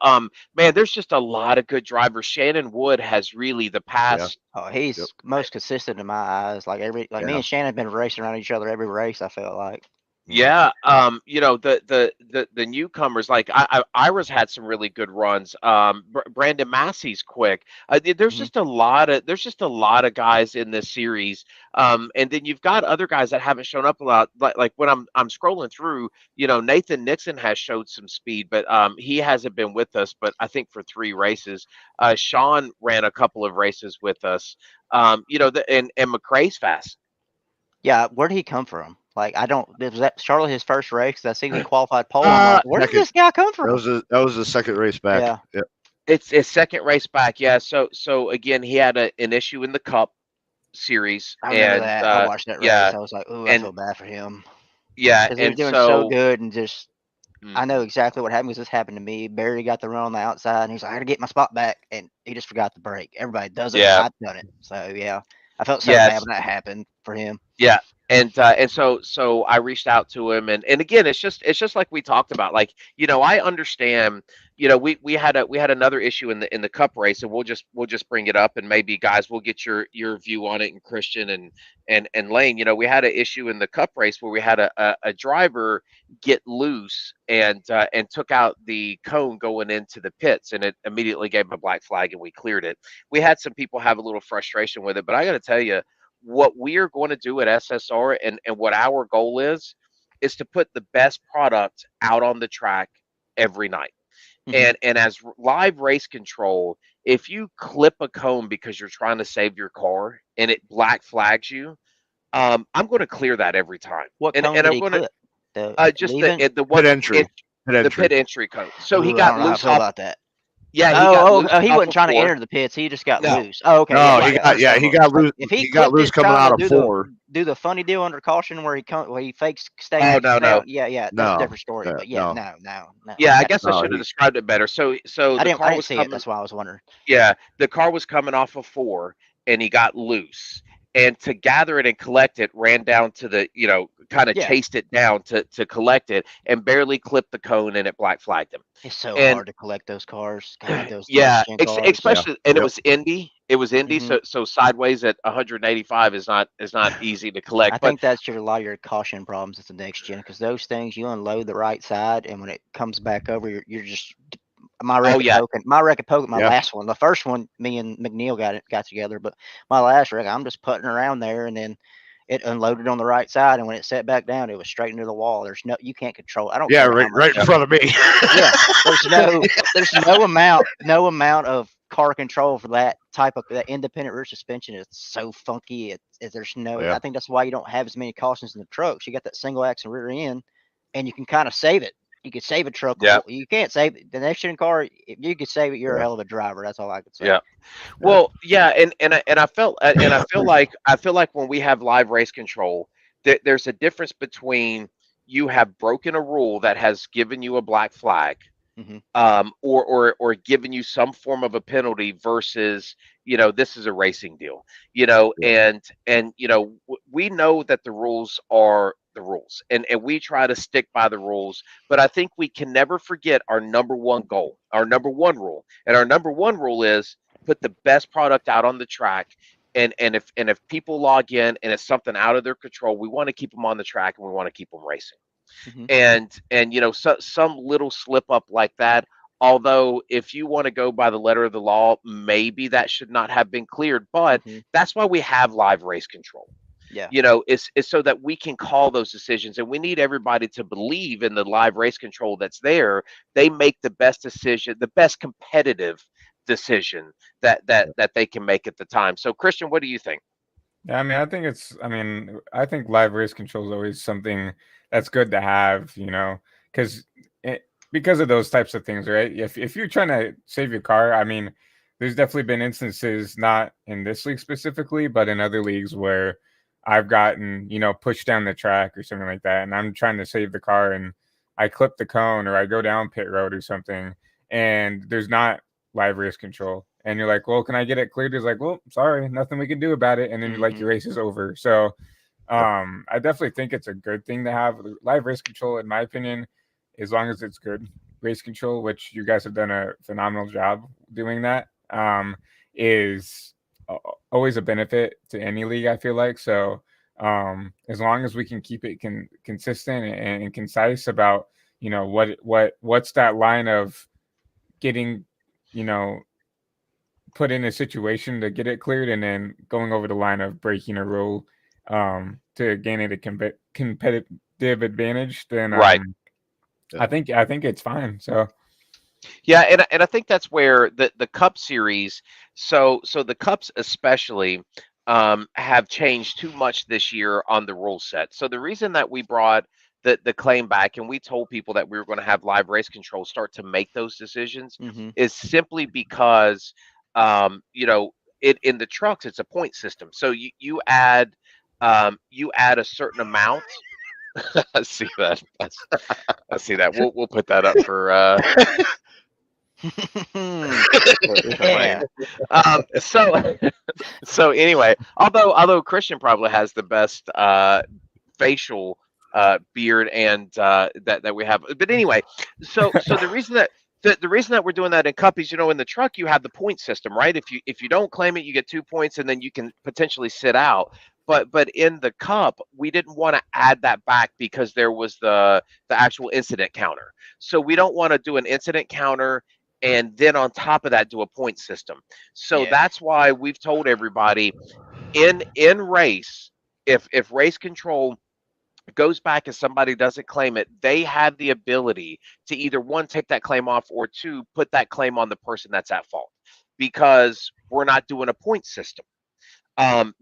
Man, there's just a lot of good drivers. Shannon Wood has really the Yeah. past. Oh, Yep. he's most consistent in my eyes. Like me Yeah. and Shannon have been racing around each other every race. I felt like. Mhm. Yeah, the newcomers, like Ira's had some really good runs. Brandon Massey's quick. Hmm. There's just a lot of guys in this series. And then you've got other guys that haven't shown up a lot. Like when I'm scrolling through, Nathan Nixon has showed some speed, but he hasn't been with us. But I think for 3 races, Sean ran a couple of races with us. And McCrae's fast. Yeah, where did he come from? Like, I don't. Was that Charlotte his first race? 'Cause I see he qualified pole. I'm Uh, like, where did Second. this guy come That from? was the second race back. Yeah. Yep. It's second race back, yeah. So again, he had an issue in the Cup series, I remember and that. I watched that race. yeah, I was like, ooh, I and feel bad for him yeah, because he was and doing so so good and just. I know mhm. exactly what happened because this happened to me. Barry got the run on the outside, and he's like, "I got to get my spot back," and he just forgot the brake. Everybody does it. Yeah, I've done it. So yeah, I felt so bad yes, when that happened for him. yeah, and so I reached out to him, and again, it's just like we talked about. Like, I understand. We had another issue in the Cup race, and we'll just bring it up, and maybe guys will get your view on it, and Christian and Lane. We had an issue in the Cup race where we had a driver get loose and took out the cone going into the pits, and it immediately gave him a black flag, and we cleared it. We had some people have a little frustration with it, but I got to tell you, what we are going to do at SSR, and what our goal is to put the best product out on the track every night. Hmm. And as live race control, if you clip a cone because you're trying to save your car and it black flags you, I'm going to clear that every time. What And cone and did I'm he going to clip? The just leaving? the Pit one entry. Pit the entry. pit entry cone. So he Ooh, I got don't know how I loose feel off. about that. Yeah, he got Oh, loose oh, he off wasn't of trying to four. enter the pits. He just got No, loose. Oh, okay, No, yeah, he right. yeah, got understandable. he got Like loose. if he He got clipped loose it coming trying out to of four. do the funny deal under caution where he fakes Oh, staying no, no. yeah, yeah, that's a No, different story. But yeah, no, no. Yeah, I That, guess I no. should have described it better. So the I car didn't was see it. coming. That's why I was wondering. Yeah, the car was coming off of four, and he got loose. And to gather it and collect it, ran down to kind of Yeah, chased it down to collect it, and barely clipped the cone, and it black flagged him. it's so And hard to collect those cars. God, those next yeah, gen cars. Yeah. especially, and it Yep. was Indy. It was Indy, Hmm. so sideways at 185 is not easy to collect. I But think that's a lot of your caution problems with the next gen because those things you unload the right side and when it comes back over, you're just my oh wreck at yeah, poking. My wreck at poking. My Yeah. last one, the first one, me and McNeil got together, but my last wreck, I'm just putting around there and then it unloaded on the right side, and when it set back down, it was straight into the wall. You can't control. I don't Yeah, care how right in much. front of me. Yeah, there's no amount of car control for that type of that independent rear suspension. It's so funky. There's no. Yeah. I think that's why you don't have as many cautions in the trucks. You got that single axle rear end, and you can kind of save it. You could save a truck. Yeah. You can't save it. The next gen car. If you could save it, you're a Yeah. hell of a driver. That's all I could say. Yeah. Well, yeah, and I feel like when we have live race control, there's a difference between you have broken a rule that has given you a black flag, Mm-hmm. or given you some form of a penalty versus, this is a racing deal, Yeah. and we know that the rules are the rules, and we try to stick by the rules, but I think we can never forget our number one goal, our number one rule, and our number one rule is put the best product out on the track. And if people log in and it's something out of their control, we want to keep them on the track and we want to keep them racing. Mm-hmm. And some little slip up like that, although if you want to go by the letter of the law, maybe that should not have been cleared, but Mm-hmm. that's why we have live race control. Yeah. It's so that we can call those decisions, and we need everybody to believe in the live race control that's there. They make the best decision, the best competitive decision that they can make at the time. So Christian, what do you think? Yeah, I think live race control is always something that's good to have, because because of those types of things, right? If you're trying to save your car, there's definitely been instances, not in this league specifically, but in other leagues where I've gotten, pushed down the track or something like that, and I'm trying to save the car, and I clip the cone or I go down pit road or something, and there's not live race control. And you're like, well, can I get it cleared? It's like, well, sorry, nothing we can do about it. And then Mm-hmm. your race is over. So I definitely think it's a good thing to have live race control, in my opinion, as long as it's good race control, which you guys have done a phenomenal job doing that, is always a benefit to any league, I feel like. So as long as we can keep it consistent and concise about, what's that line of getting, put in a situation to get it cleared, and then going over the line of breaking a rule to gain it a competitive advantage, then Right. I think it's fine. So Yeah, and I think that's where the Cup series, so the Cups especially, have changed too much this year on the rule set. So the reason that we brought the claim back, and we told people that we were going to have live race control start to make those decisions, Mm-hmm. is simply because, it in the trucks it's a point system. So you add a certain amount. I see that. I see that. We'll put that up for. Yeah. So so anyway, although Christian probably has the best facial beard and that we have, but anyway, so the reason that we're doing that in Cup is, in the truck you have the point system, right? If you don't claim it, you get 2 points, and then you can potentially sit out. But in the Cup, we didn't want to add that back because there was the actual incident counter. So we don't want to do an incident counter and then on top of that do a point system. So Yeah. that's why we've told everybody in race, if race control goes back and somebody doesn't claim it, they have the ability to either one, take that claim off, or two, put that claim on the person that's at fault, because we're not doing a point system,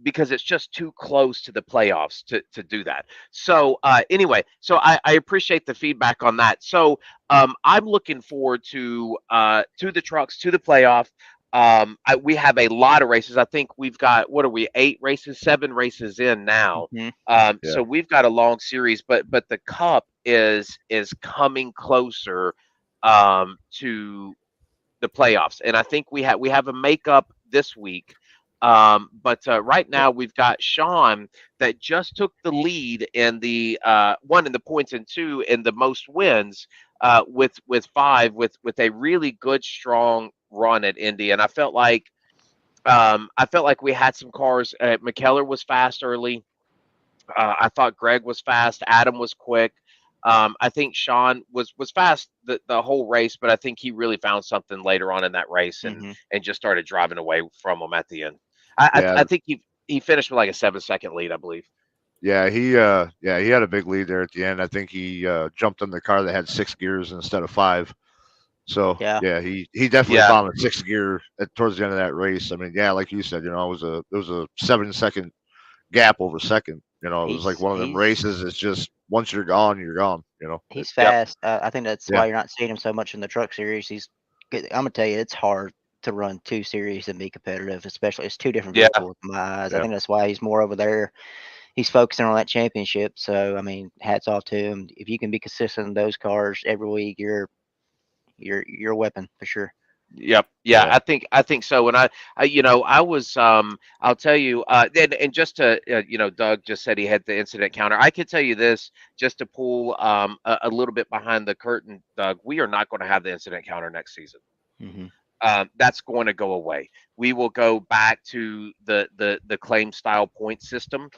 because it's just too close to the playoffs to do that. So anyway, so I appreciate the feedback on that. So I'm looking forward to the trucks, to the playoff. We have a lot of races. I think we've got, what are we, 8 races, 7 races in now. Mm-hmm. So we've got a long series, but the Cup is coming closer to the playoffs, and I think we have a makeup this week. But right now we've got Sean that just took the lead in the one in the points and two in the most wins, with 5, with a really good strong run at Indy. And I felt like we had some cars. McKellar was fast early. I thought Greg was fast. Adam was quick. I think Sean was fast the whole race, but I think he really found something later on in that race, and Mm-hmm. and just started driving away from him at the end. I Yeah. think he finished with like a 7-second lead, I believe. he had a big lead there at the end. I think he jumped in the car that had 6 gears instead of 5. So Yeah, yeah, he definitely Yeah, found a 6th gear towards the end of that race. I mean, yeah, like you said, it was a 7 second gap over second. It was like he's one of them he's races. It's just once you're gone, you're gone. he's yep, fast. I think that's Yeah, why you're not seeing him so much in the truck series. I'm gonna tell you, it's hard to run two series and be competitive, especially it's two different yeah. vehicles in my eyes. I yeah, think that's why he's more over there. He's focusing on that championship. So I mean, hats off to him. If you can be consistent in those cars every week, you're a weapon for sure. Yep. Yeah, yeah. I think so. And I was I'll tell you and just to Doug just said he had the incident counter. I could tell you this just to pull a little bit behind the curtain, Doug. We are not going to have the incident counter next season. Hmm. That's going to go away. We will go back to the claim style point system.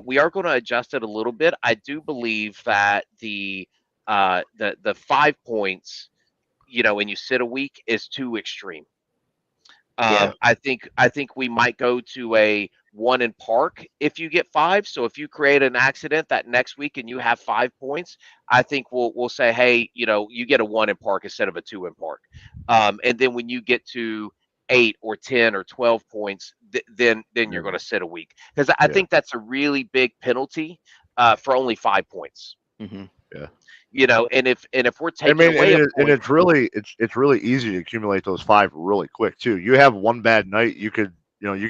We are going to adjust it a little bit. I do believe that the 5 points, and you sit a week is too extreme. Yeah, I think we might go to a one in park if you get five. So if you create an accident that next week and you have 5 points, I think we'll say, hey, you get a one in park instead of a two in park. And then when you get to 8 or 10 or 12 points, then you're Yeah, going to sit a week because I yeah, think that's a really big penalty for only 5 points. hmm yeah. And if we're I taking mean, away a and point, it's really easy to accumulate those 5 really quick too. You have one bad night, you could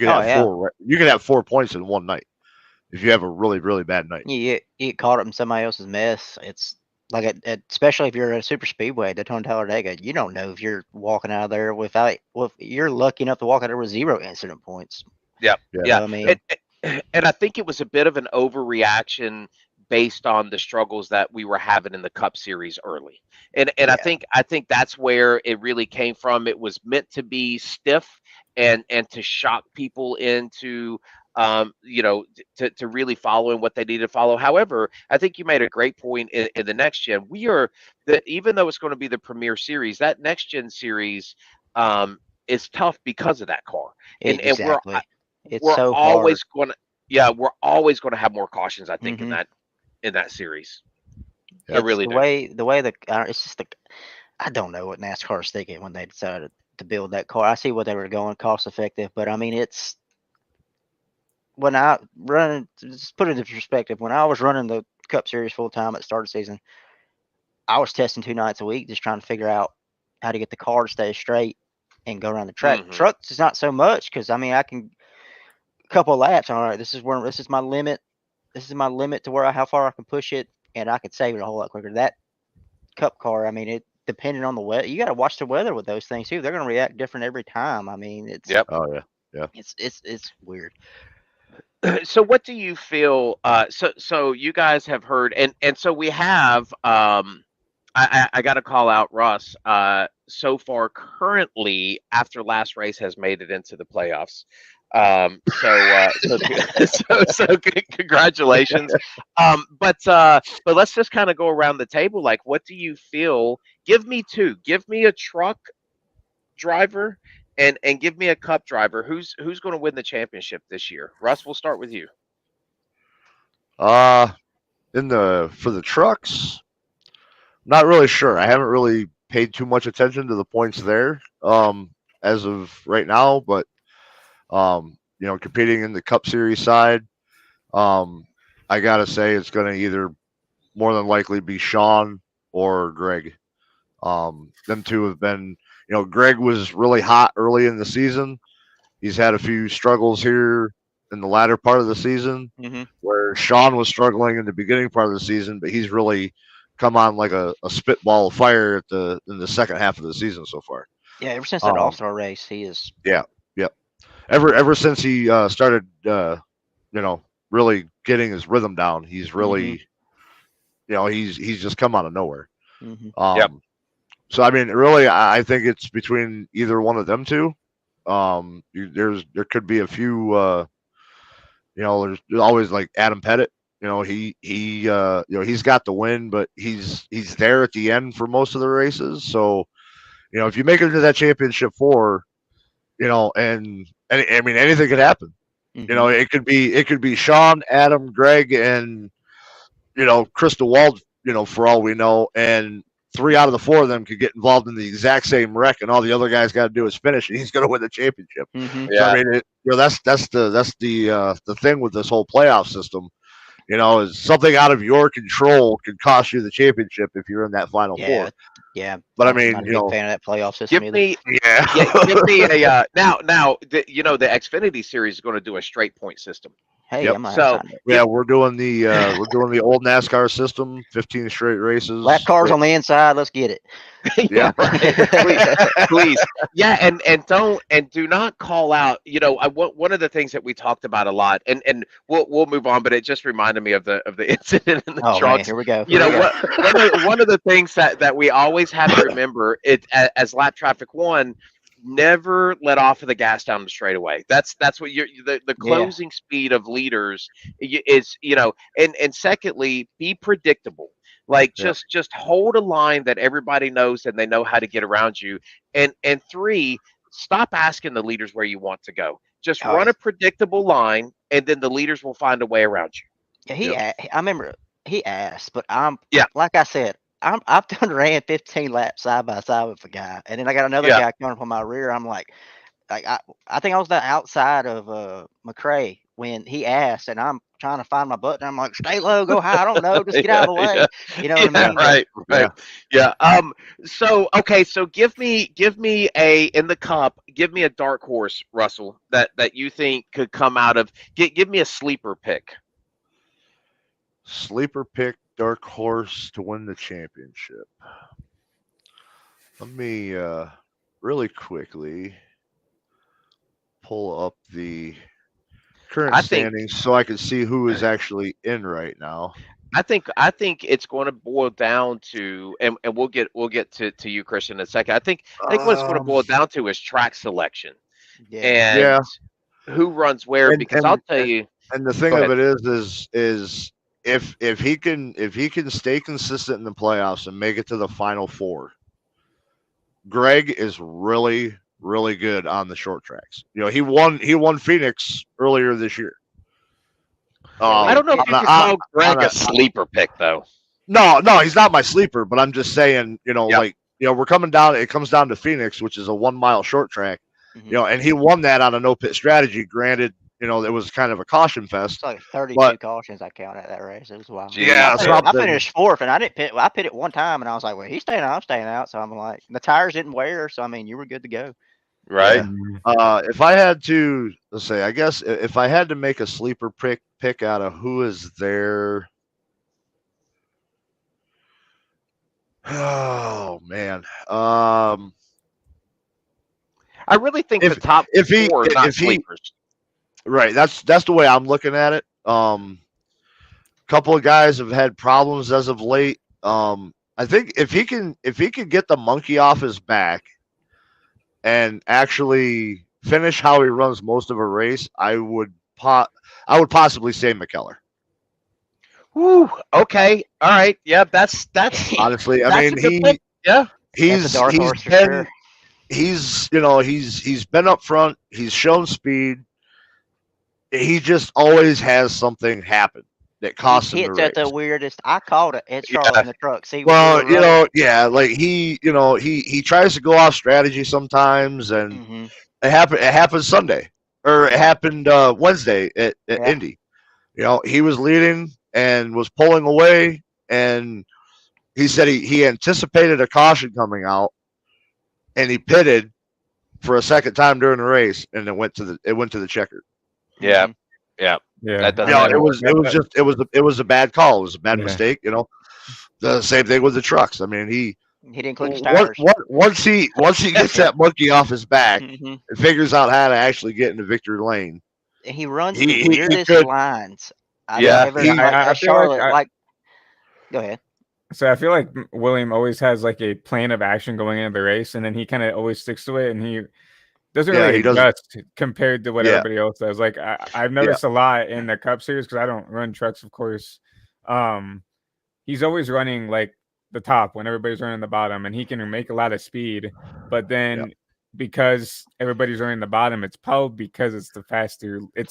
oh have yeah, you could have 4 points in one night if you have a really really bad night. you get caught up in somebody else's mess. It's like especially if you're at a super speedway at Daytona Talladega, you don't know if you're walking out of there without. Well, if you're lucky enough to walk out there with 0 incident points. yeah, Yeah, yeah. So I And, mean, and I think it was a bit of an overreaction based on the struggles that we were having in the Cup Series early. And I yeah, think I think that's where it really came from. It was meant to be stiff and to shock people into to really following what they need to follow. However, I think you made a great point in the next gen. We are that even though it's going to be the premier series, that next gen series um, is tough because of that car. And exactly. It's we're so hard. always going to yeah, we're always going to have more cautions, I think, in Hmm. that series. I yeah, It's really the do. way it's just the I don't know what NASCAR is thinking when they decided to build that car. I see what they were going cost effective, but I mean it's when I running just put it into perspective. When I was running the Cup Series full time at the start of the season, I was testing 2 nights a week, just trying to figure out how to get the car to stay straight and go around the track. Hmm. Trucks is not so much because I mean I can a couple of laps. All right, this is my limit. This is my limit to where how far I can push it, and I could save it a whole lot quicker. That Cup car, I mean, it depending on the weather, you got to watch the weather with those things too. They're going to react different every time. I mean, Yep. oh yeah, yeah. it's weird. So what do you feel so you guys have heard and so we have I got to call out Russ so far currently after last race has made it into the playoffs. Congratulations. But let's just kind of go around the table. Like, what do you feel? Give me two. Give me a truck driver and give me a cup driver. Who's going to win the championship this year? Russ, we'll start with you. Uh, for the trucks, not really sure. I haven't really paid too much attention to the points there, as of right now. But competing in the Cup Series side, um, I gotta say it's gonna either more than likely be Sean or Greg. Them two have been, Greg was really hot early in the season. He's had a few struggles here in the latter part of the season, Hmm. where Sean was struggling in the beginning part of the season, but he's really come on like a spitball of fire in the second half of the season so far. Yeah, ever since that All Um, Star race, he is. yeah, yeah. Ever since he started, you know, really getting his rhythm down, he's Hmm. really, he's just come out of nowhere. Hmm. Yep. Um, so I mean, really, I think it's between either one of them two. There could be a few. There's always like Adam Pettit. He's got the win, but he's there at the end for most of the races. So if you make it to that championship four, and I mean anything could happen. You know, it could be Sean, Adam, Greg, and Crystal Wald. For all we know, and 3 out of the 4 of them could get involved in the exact same wreck, and all the other guys got to do is finish, and he's going to win the championship. So I mean, that's the thing with this whole playoff system. Is something out of your control could cost you the championship if you're in that final 4. Yeah, But I I'm mean, not a big fan of that playoff system Give either. me, give me a now. The Xfinity series is going to do a straight point system. Hey, Yep. I'm not So we're doing the old NASCAR system, 15 straight races. lap cars on the inside. Let's get it. Yeah. please, yeah, and do not call out. One of the things that we talked about a lot, and we'll move on, but it just reminded me of the incident in the Oh man, trucks. here we go. One of the things that we always have to remember as lap traffic 1. Never let off of the gas down the straightaway. That's what the closing speed of leaders is. And secondly, be predictable. Like just hold a line that everybody knows and they know how to get around you. And 3, stop asking the leaders where you want to go. Just run a predictable line, and then the leaders will find a way around you. Yeah, I remember he asked, but Yeah. like I said, I've done ran 15 laps side by side with a guy, and then I got another guy coming from my rear. I'm like I think I was the outside of McCrae when he asked, and I'm trying to find my button. I'm like, stay low, go high. I don't know, just get out of the way. You know what I mean? Right. Yeah. So okay. So give me in the Cup. Give me a dark horse, Russell, that you think could come out of. Give me a sleeper pick. Sleeper pick, dark horse to win the championship. Let me really quickly pull up the current standings so I can see who is actually in right now. I think it's going to boil down to, and we'll get to you, Christian, in a second. I think what it's going to boil down to is track selection, and who runs where. Because I'll tell you, and the thing of it is if he can stay consistent in the playoffs and make it to the final 4, Greg is really, really good on the short tracks. He won Phoenix earlier this year. I don't know if you can call Greg a sleeper pick though. No, he's not my sleeper, but I'm just saying, we're coming down. It comes down to Phoenix, which is a 1 mile short track, and he won that on a no pit strategy. Granted, it was kind of a caution fest. It's like 32 cautions I counted at that race. It was wild. Yeah, I finished 4th, and I didn't pit. I pitted one time, and I was like, well, he's staying out, I'm staying out. So I'm like, the tires didn't wear, so I mean, you were good to go. Right. If I had to, let's say, I guess if I had to make a sleeper pick out of who is there. Oh man. I really think the top 4 are not sleepers. Right. That's the way I'm looking at it. Couple of guys have had problems as of late. I think if he can get the monkey off his back and actually finish how he runs most of a race, I would possibly say McKellar. Woo. Okay. All right. Yeah. That's honestly. I mean, he's been up front. He's shown speed. He just always has something happen that costs him the race. Hits at the weirdest. I called it at Charlotte in the truck. See, like he tries to go off strategy sometimes, and it happened Sunday, or it happened Wednesday at Indy. He was leading and was pulling away, and he said he anticipated a caution coming out, and he pitted for a second time during the race, and it went to the checker. Yeah. It was a bad call. It was a bad mistake. The same thing with the trucks. I mean, he didn't click his tires. Once he gets that monkey off his back and figures out how to actually get into victory lane. He runs the weirdest lines. I feel like go ahead. So I feel like William always has like a plan of action going into the race, and then he kind of always sticks to it, and he doesn't really adjust compared to what everybody else does. Like I've noticed a lot in the Cup Series because I don't run trucks, of course. He's always running like the top when everybody's running the bottom, and he can make a lot of speed. But then because everybody's running the bottom, it's probably because it's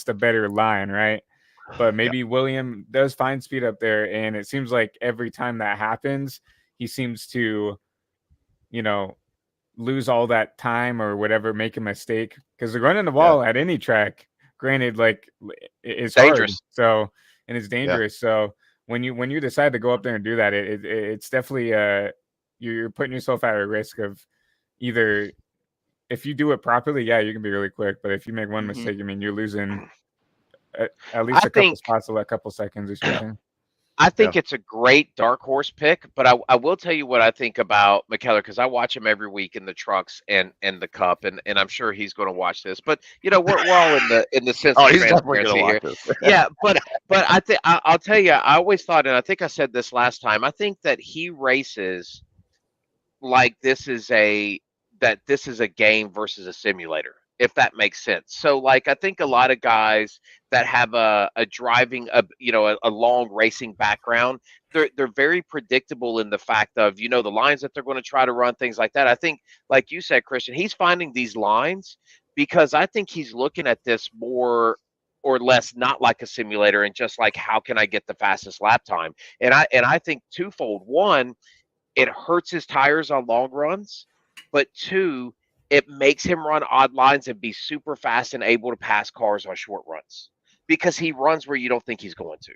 the better line, right? But maybe William does find speed up there, and it seems like every time that happens, he seems to, you know, lose all that time or whatever, make a mistake, because running the wall at any track, granted, like is hard. Dangerous. So, and it's dangerous. So when you decide to go up there and do that, it's definitely you're putting yourself at a risk of either, if you do it properly, yeah, you can be really quick, but if you make one mistake, I mean, you're losing at least I a couple think spots, a couple seconds or something. I think it's a great dark horse pick, but I will tell you what I think about McKellar, because I watch him every week in the trucks and the cup, and I'm sure he's going to watch this. But we're all in the sense Oh, of he's definitely transparency gonna here. watch this. Yeah, but I think I'll tell you, I always thought, and I think I said this last time, I think that he races like this is a game versus a simulator, if that makes sense. So like I think a lot of guys that have a driving a long racing background, they're very predictable in the fact of the lines that they're going to try to run, things like that. I think, like you said, Christian, he's finding these lines because I think he's looking at this more or less not like a simulator and just like, how can I get the fastest lap time? And I think twofold. One, it hurts his tires on long runs, but two, it makes him run odd lines and be super fast and able to pass cars on short runs because he runs where you don't think he's going to.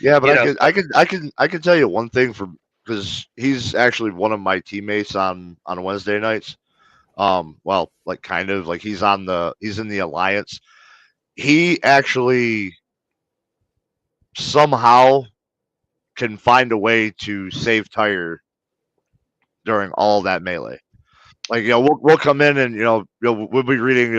Yeah, but You I know, could, so I could, I can, I can tell you one thing because he's actually one of my teammates on Wednesday nights. Well, like kind of like he's in the alliance. He actually somehow can find a way to save tire during all that melee. Like we'll come in and we'll be reading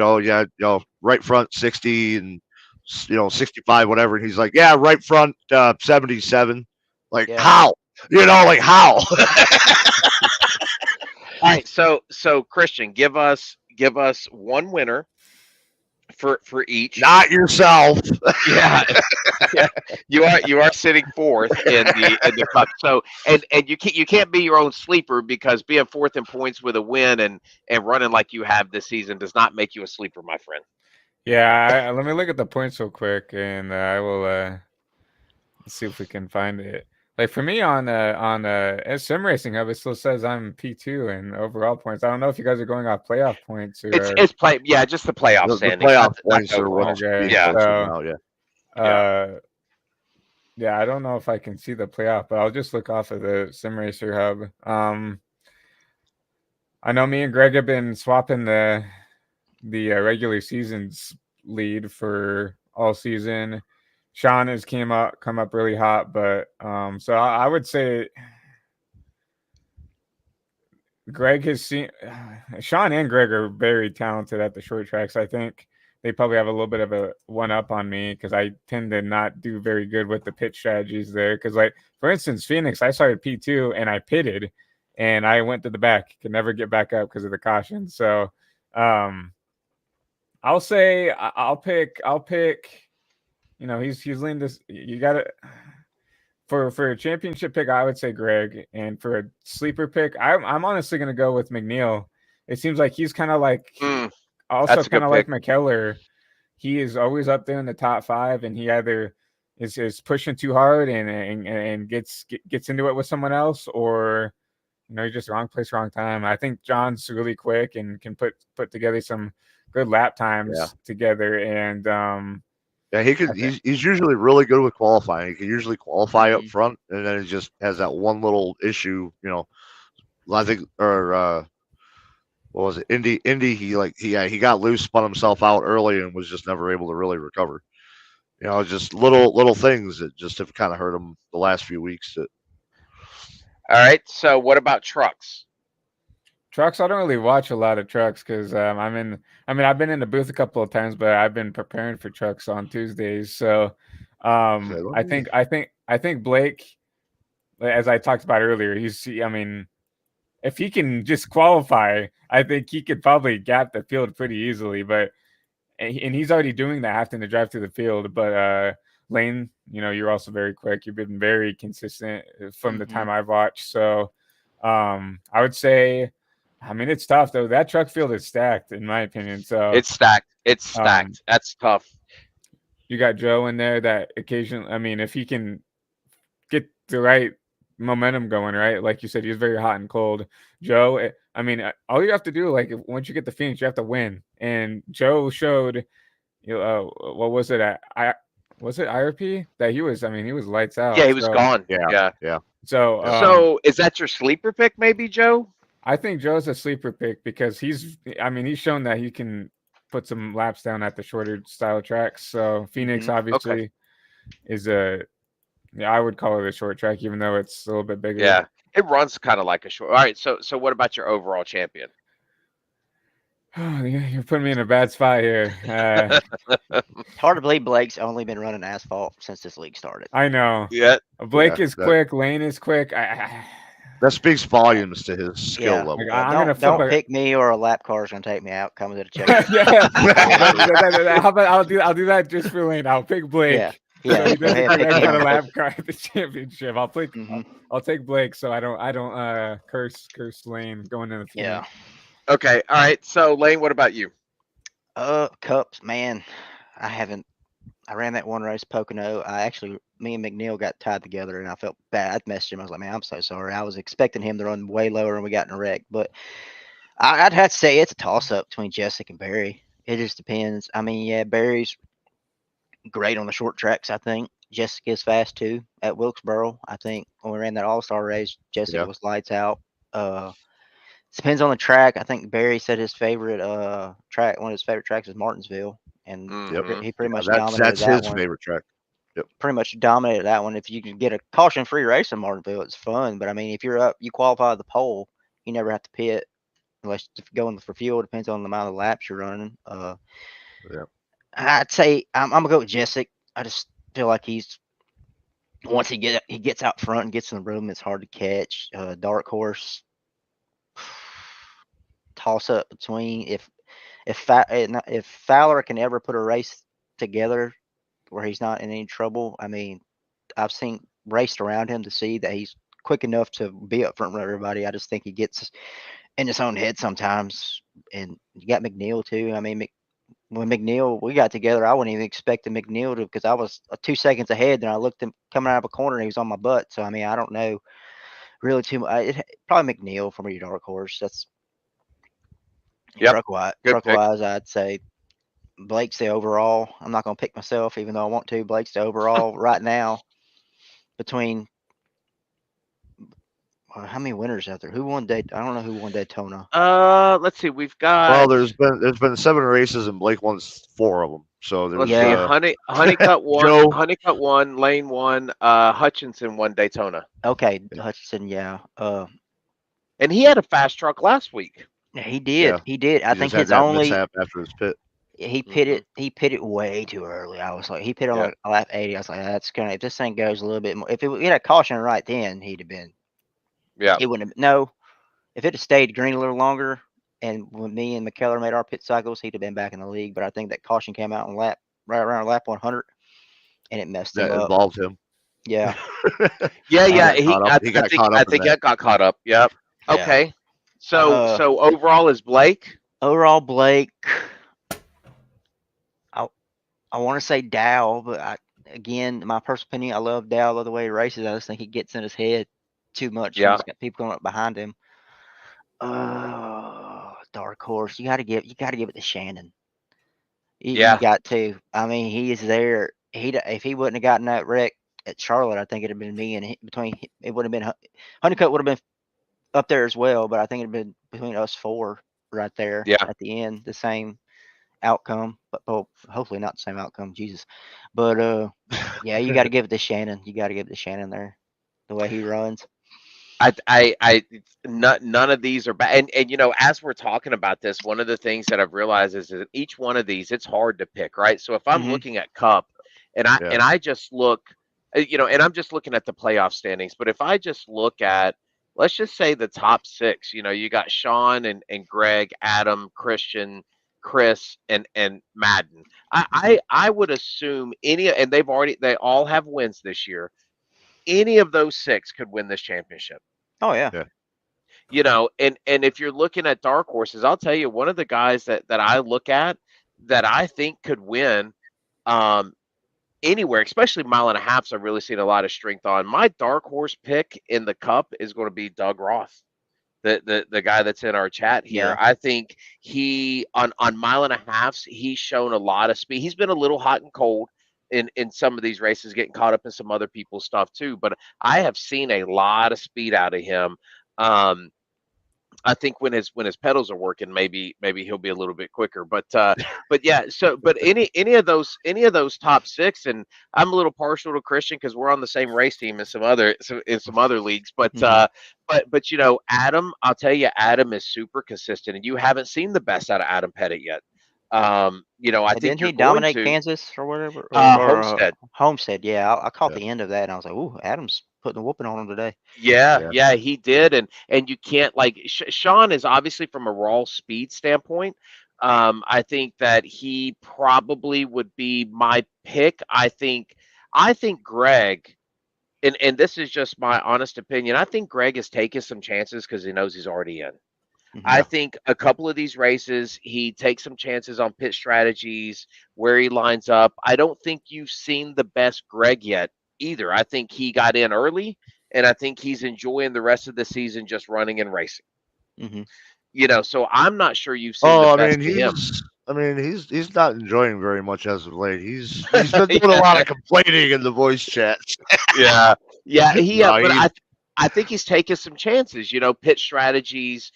right front 60 and 65 whatever, and he's like right front 77. Like Yeah. how like how? all right, so Christian, give us one winner for each. Not yourself. Yeah, yeah, you are sitting fourth in the cup. So and you can't be your own sleeper, because being fourth in points with a win and running like you have this season does not make you a sleeper, my friend. Yeah, let me look at the points real quick, and I will let's see if we can find it. Like for me on Sim Racing Hub, it still says I'm P2 in overall points. I don't know if you guys are going off playoff points It's or it's play yeah, just the playoff The standings, playoff not points the are overall. what's okay. being Yeah, posted So now. Yeah. yeah. yeah, I don't know if I can see the playoff, but I'll just look off of the Sim Racer Hub. I know me and Greg have been swapping the regular season's lead for all season. Sean has come up really hot, but so I would say Greg has seen Sean and Greg are very talented at the short tracks. I think they probably have a little bit of a one up on me because I tend to not do very good with the pit strategies there. Because like for instance, Phoenix, I started P2 and I pitted and I went to the back, could never get back up because of the caution. So I'll say I'll pick. He's leaned this. You got to for a championship pick. I would say Greg, and for a sleeper pick, I'm honestly going to go with McNeil. It seems like he's kind of like also That's a kind good of like pick. McKellar. He is always up there in the top 5, and he either is pushing too hard and gets into it with someone else, or you're just wrong place, wrong time. I think John's really quick and can put together some good lap Yeah. times together. And Yeah, he could. He's usually really good with qualifying. He can usually qualify up front, and then he just has that one little issue. I think, or what was it? Indy. He got loose, spun himself out early, and was just never able to really recover. Just little things that just have kind of hurt him the last few weeks. All right. So what about trucks? trucks, I don't really watch a lot of trucks because I've been in the booth a couple of times, but I've been preparing for trucks on Tuesdays. So I think Blake, as I talked about earlier, if he can just qualify, I think he could probably gap the field pretty easily. But and he's already doing that, having to drive through the field. But Lane, you're also very quick. You've been very consistent from the time I've watched. So I would say I mean, it's tough though. That truck field is stacked, in my opinion. So It's stacked. It's um, stacked. That's tough. you got Joe in there that occasionally. I mean, if he can get the right momentum going, right? Like you said, he's very hot and cold. Joe, I mean, all you have to do, like, once you get the Phoenix, you have to win. And Joe showed, what was it? Was it IRP that he was? I mean, he was lights Yeah, out. he was So, gone. Yeah. Yeah. Yeah. so, So is that your sleeper pick, maybe, Joe? I think Joe's a sleeper pick because I mean, he's shown that he can put some laps down at the shorter style tracks. So Phoenix Mhm. obviously is yeah, I would call it a short track, even though it's a little bit bigger. Yeah. It runs kind of like a short. All right. So what about your overall champion? Oh, you're putting me in a bad spot here. It's hard to believe Blake's only been running asphalt since this league started. I know. Yeah. Blake Yeah, is quick. Lane is quick. That speaks volumes to his skill Yeah. level. I'm gonna flip Don't a- pick me or a lap car is gonna take me out coming to the check. Yeah. How about I'll do that just for Lane. I'll pick Blake. Yeah. So Yeah. he Go ahead, doesn't pick connect on a him. lap car at the championship. Mhm. I'll take Blake so I don't curse Lane going into the Phoenix. Yeah. Okay. All right. So Lane, what about you? Cups, man. I ran that one race Pocono. Me and McNeil got tied together, and I felt bad. I messaged him. I was like, man, I'm so sorry. I was expecting him to run way lower, and we got in a wreck. But I'd have to say it's a toss up between Jessica and Barry. It just depends. I mean, yeah, Barry's great on the short tracks, I think. Jessica's fast too at Wilkesboro. I think when we ran that All Star race, Jessica Yeah. was lights out. Depends on the track. I think Barry said his favorite track, one of his favorite tracks is Martinsville, and Mhm. he pretty much That's dominated that his one. favorite track. Pretty much dominated that one. If you can get a caution-free race in Martinsville, it's fun. But I mean, if you're up, you qualify the pole, you never have to pit unless if you're going for fuel. Depends on the amount of laps you're running. Yeah. I'd say I'm gonna go with Jessic. I just feel like once he gets out front and gets in the room, it's hard to catch. Dark horse toss up between if Fowler can ever put a race together where he's not in any trouble. I mean, I've seen raced around him to see that he's quick enough to be up front with everybody. I just think he gets in his own head sometimes. And you got McNeil too. I mean, when McNeil we got together, I wouldn't even expect McNeil to because I was 2 seconds ahead. Then I looked him coming out of a corner and he was on my butt. So I mean, I don't know really too much. Probably McNeil from your dark horse. That's Yep. Good truck pick. wise. I'd say Blake's the overall. I'm not going to pick myself, even though I want to. Blake's the overall right now. Between how many winners out there? Who won Daytona? I don't know who won Daytona. Let's see. We've got. Well, there's been 7 races and Blake won 4 of them. So there's Let's Yeah. see. Honeycutt won. Joe. Honeycutt won. Lane won. Hutchinson won Daytona, Okay, Hutchinson, yeah. and he had a fast truck last week. He did. Yeah. He did. I he think just had his that only mishap after his pit. he pitted way too early. I was like, he pitted on Yeah. like lap 80. I was like, that's gonna if this thing goes a little bit more. If it had a caution right then, he'd have been. Yeah. He wouldn't have. No, if it had stayed green a little longer, and when me and McKellar made our pit cycles, he'd have been back in the league. But I think that caution came out on right around lap 100, and it messed That him up. involved him. Yeah. Yeah. got He. caught up. He got caught up I in think that. that got caught up. Yep. Yeah. Okay. So overall is Blake. Overall, Blake. I want to say Dow, but again, my personal opinion, I love Dow. I love the way he races. I just think he gets in his head too much. Yeah. He's got people going up behind him. Dark horse. You got to give it to Shannon. You got to. I mean, he is there. If he wouldn't have gotten that wreck at Charlotte, I think it'd have been me and it would have been Honeycutt would have been up there as well, but I think it'd have been between us 4 right there. Yeah. At the end, the same outcome, but hopefully not the same outcome. Jesus, but yeah, you got to give it to Shannon. You got to give it to Shannon there, the way he runs. None of these are bad. And as we're talking about this, one of the things that I've realized is that each one of these, it's hard to pick, right? So if I'm Mhm. looking at Cup and I just look, and I'm just looking at the playoff standings, but if I just look at, let's just say the top 6, you got Sean and Greg, Adam, Christian, Chris, and Madden. I would assume and they all have wins this year. Any of those 6 could win this championship. Oh yeah. And if you're looking at dark horses, I'll tell you one of the guys that I look at that I think could win um, anywhere, especially mile and a halfs. I've really seen a lot of strength on. My dark horse pick in the Cup is going to be Doug Roth, the guy that's in our chat here. Yeah. I think he on mile and a halfs, he's shown a lot of speed. He's been a little hot and cold in some of these races, getting caught up in some other people's stuff too. But I have seen a lot of speed out of him. Um, I think when his pedals are working, maybe he'll be a little bit quicker. But yeah. But any of those top six, and I'm a little partial to Christian because we're on the same race team in some other leagues. But Mhm. Adam, I'll tell you, Adam is super consistent, and you haven't seen the best out of Adam Pettit yet. I And think didn't you're he going dominate to Kansas or whatever? Or Homestead. Homestead? Yeah, I caught Yeah. the end of that, and I was like, "Ooh, Adam's putting a whooping on him today." Yeah, Yeah. yeah, he did, and you can't Sean is obviously from a raw speed standpoint. I think that he probably would be my pick. I think Greg, and this is just my honest opinion. I think Greg is taking some chances because he knows he's already in. Mhm. I think a couple of these races, he takes some chances on pit strategies, where he lines up. I don't think you've seen the best Greg yet either. I think he got in early, and I think he's enjoying the rest of the season just running and racing. Mhm. So I'm not sure you've seen the Oh, best of him. he's not enjoying very much as of late. He's been doing a lot of complaining in the voice chats. Yeah, yeah, No, but he's I think he's taking some chances. Pit strategies,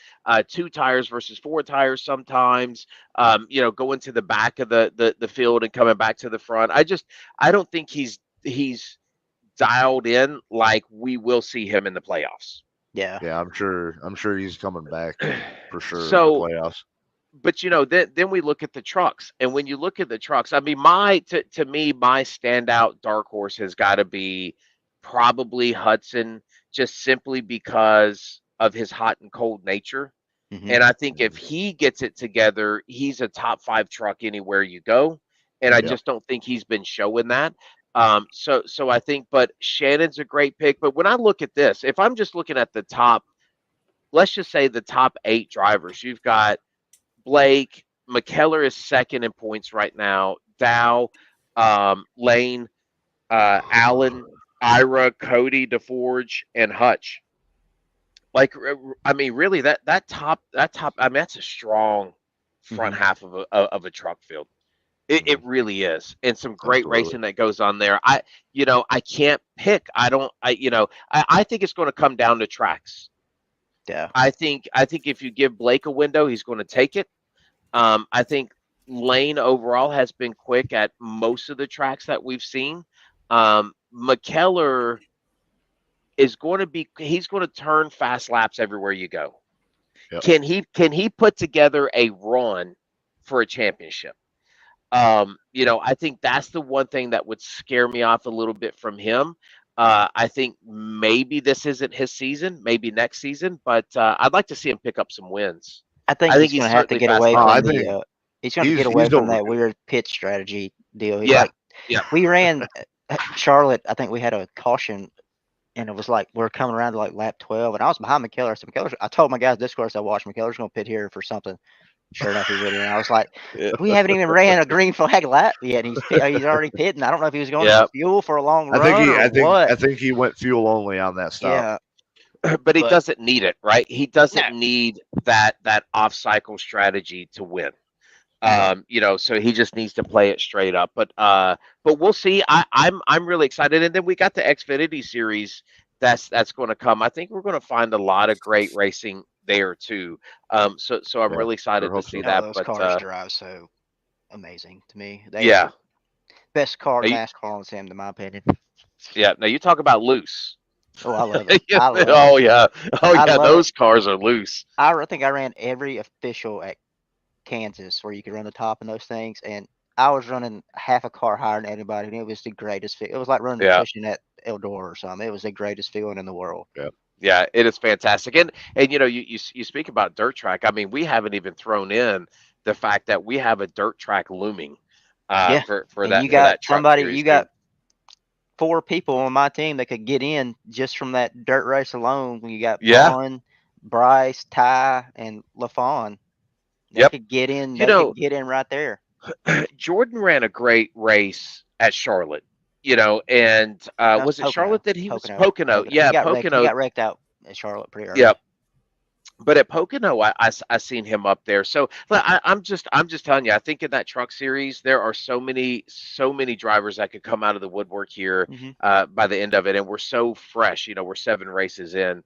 two tires versus four tires sometimes. Going to the back of the field and coming back to the front. I don't think he's dialed in like we will see him in the playoffs. Yeah. yeah. I'm sure he's coming back for sure in the So, playoffs. but then we look at the trucks, and when you look at the trucks, I mean, to me, my standout dark horse has got to be probably Hudson, just simply because of his hot and cold nature. Mhm. And I think if Mhm. he gets it together, he's a top five truck anywhere you go. And I Mhm. Yep. just don't think he's been showing that. So I think, but Shannon's a great pick. But when I look at this, if I'm just looking at the top, let's just say the top eight drivers, you've got Blake. McKellar is second in points right now. Dow, Lane, Allen, Ira, Cody, DeForge, and Hutch. I mean, really, that top. I mean, that's a strong front Mhm. half of a truck field. It Mhm. really is, and some great Absolutely. racing that goes on there. I can't pick. I don't. I think it's going to come down to tracks. Yeah. I think if you give Blake a window, he's going to take it. I think Lane overall has been quick at most of the tracks that we've seen. McKellar is going to be. He's going to turn fast laps everywhere you go. Yep. Can he put together a run for a championship? I think that's the one thing that would scare me off a little bit from him. I think maybe this isn't his season, maybe next season, but I'd like to see him pick up some wins. I think I think he's he's going to have to certainly get fast away enough. from I the. think He's going to get away he's from that overdue. weird pit strategy deal. Yeah, Like yeah, we ran Charlotte. I think we had a caution, and it was like we're coming around to like lap 12, and I was behind McKellar. I said, McKellar. I told my guys this course I watched McKellar's going to pit here for something. Sure enough, he went in. I was like, yeah, we haven't even ran a green flag lap yet. And he's already pitting. I don't know if he was going to yeah. get fuel for a long I think run he or I think what. I think he went fuel only on that stop. Yeah, But he but doesn't need it, right? He no. doesn't need that off cycle strategy to win. Mhm. So he just needs to play it straight up. But we'll see. I'm really excited. And then we got the Xfinity series that's going to come. I think we're going to find a lot of great racing there too. So I'm Yeah, really sure excited to hope see so. Oh, that. those But cars drive so amazing to me. They are yeah, the best car now in you, NASCAR on the sim, in my opinion. yeah. Now you talk about loose. Oh, I love it. I love it. Oh yeah, oh I yeah. love it. Those cars are loose. I think I ran every official at Kansas where you could run the top in those things, and I was running half a car higher than anybody, and it was the greatest. It was like running Yeah. fishing at Eldora or something. It was the greatest feeling in the world. Yeah. Yeah, it is fantastic. And you speak about dirt track. I mean, we haven't even thrown in the fact that we have a dirt track looming Yeah, for and that for that truck series you too. got 4 people on my team that could get in just from that dirt race alone. You got Yeah, Vaughn, Bryce, Ty, and LaFawn. They Yep. could get in. You They know, could get in right there. Jordan ran a great race at Charlotte. And That was was it Charlotte that he was Pocono. Pocono? He Yeah, got wrecked. He Pocono. got wrecked out at Charlotte pretty early. Yep. But at Pocono, I seen him up there. So I'm just telling you. I think in that truck series, there are so many drivers that could come out of the woodwork here hmm by the end of it, and we're so fresh. We're 7 races in.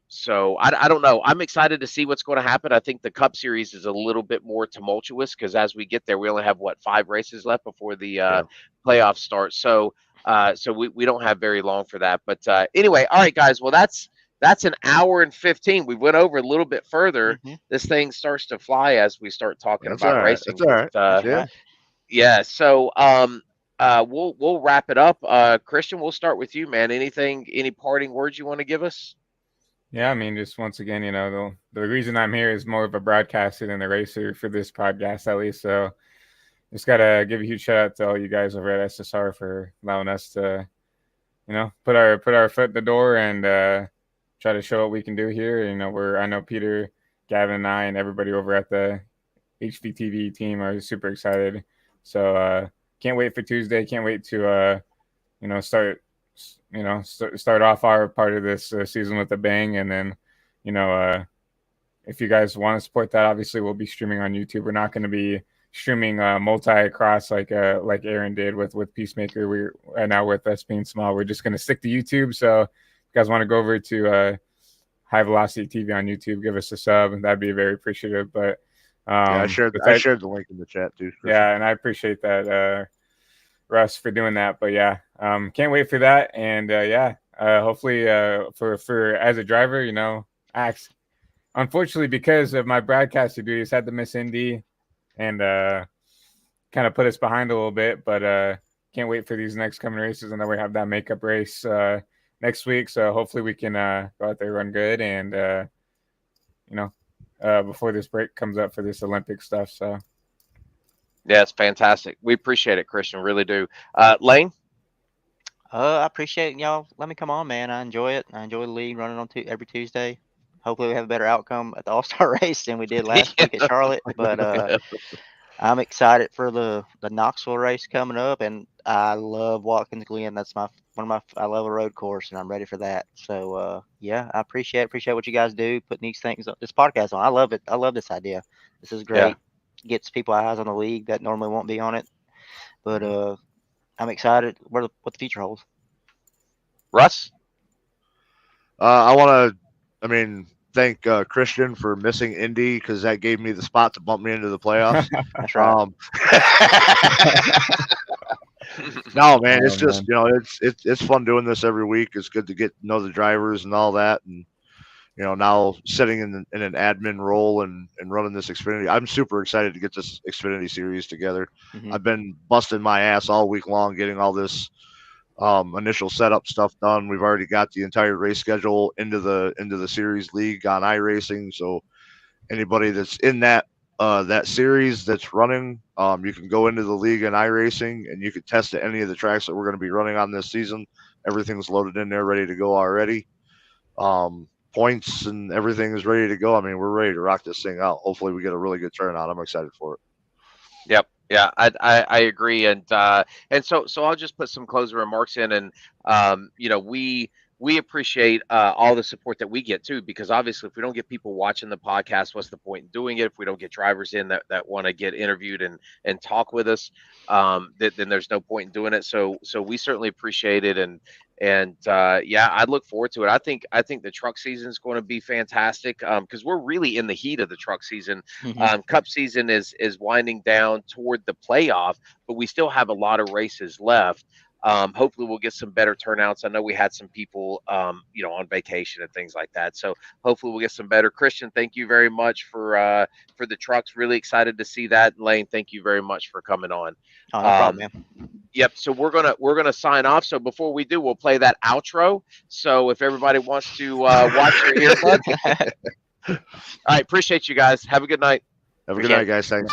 So I don't know. I'm excited to see what's going to happen. I think the Cup Series is a little bit more tumultuous because as we get there, we only have 5 races left before the Yeah. playoffs start. So we don't have very long for that. But anyway, all right, guys. Well, that's an hour and 15. We went over a little bit further. hmm This thing starts to fly as we start talking That's all about right. racing. That's all right. But That's Yeah. right. yeah, so we'll wrap it up. Christian, we'll start with you, man. Any parting words you want to give us? Yeah, I mean, just once again, the reason I'm here is more of a broadcaster than a racer for this podcast, at least. So just gotta give a huge shout out to all you guys over at SSR for allowing us to, put our foot in the door and try to show what we can do here. I know Peter, Gavin, and I, and everybody over at the HVTV team are super excited. So can't wait for Tuesday. Can't wait to start off our part of this season with a bang. And then, if you guys want to support that, obviously we'll be streaming on YouTube. We're not going to be streaming multi-across like Aaron did with Peacemaker. We're now with us being small. We're just going to stick to YouTube. So if you guys want to go over to High Velocity TV on YouTube, give us a sub, and that'd be very appreciative. But Yeah, I shared the link in the chat too. yeah, and I appreciate that, Russ, for doing that. But yeah, can't wait for that. And hopefully for as a driver, unfortunately because of my broadcaster duties, had to miss Indy and kind of put us behind a little bit. But can't wait for these next coming races. And then we have that makeup race next week. So hopefully we can go out there, run good, and before this break comes up for this Olympic stuff. So yeah, it's fantastic. We appreciate it, Christian. Really do. Lane? I appreciate y'all. Let me come on, man. I enjoy it. I enjoy the league running on every Tuesday. Hopefully, we have a better outcome at the All-Star race than we did last week at Charlotte. But I'm excited for the Knoxville race coming up, and I love Watkins Glen. That's I love a road course, and I'm ready for that. So yeah, I appreciate what you guys do, putting this podcast on. I love it. I love this idea. This is great. Yeah. Gets people eyes on the league that normally won't be on it. But I'm excited what the future holds. Russ? I want to, thank Christian for missing Indy because that gave me the spot to bump me into the playoffs. That's right. No, man, Oh, it's just it's fun doing this every week. It's good to get to know the drivers and all that, and now sitting in an admin role and running this Xfinity. I'm super excited to get this Xfinity series together. Mhm. I've been busting my ass all week long getting all this initial setup stuff done. We've already got the entire race schedule into the series league on iRacing. So anybody that's in that series that's running, you can go into the league in iRacing and you can test at any of the tracks that we're going to be running on this season. Everything's loaded in there, ready to go already. Points and everything is ready to go. We're ready to rock this thing out. Hopefully we get a really good turnout. I'm excited for it. Yep. Yeah, I agree, and so I'll just put some closing remarks in, and we appreciate all the support that we get too, because obviously if we don't get people watching the podcast, what's the point in doing it? If we don't get drivers in that want to get interviewed and talk with us, then there's no point in doing it. So we certainly appreciate it, and yeah, I look forward to it. I think the truck season is going to be fantastic because we're really in the heat of the truck season. Mhm. Cup season is winding down toward the playoff, but we still have a lot of races left. Hopefully we'll get some better turnouts. I know we had some people, on vacation and things like that. So hopefully we'll get some better. Christian, thank you very much for the trucks. Really excited to see that. Lane, thank you very much for coming on. Oh, no problem, man. Yep. So we're gonna sign off. So before we do, we'll play that outro. So if everybody wants to watch your earbuds, all right. Appreciate you guys. Have a good night. Have a good night, guys. Thanks.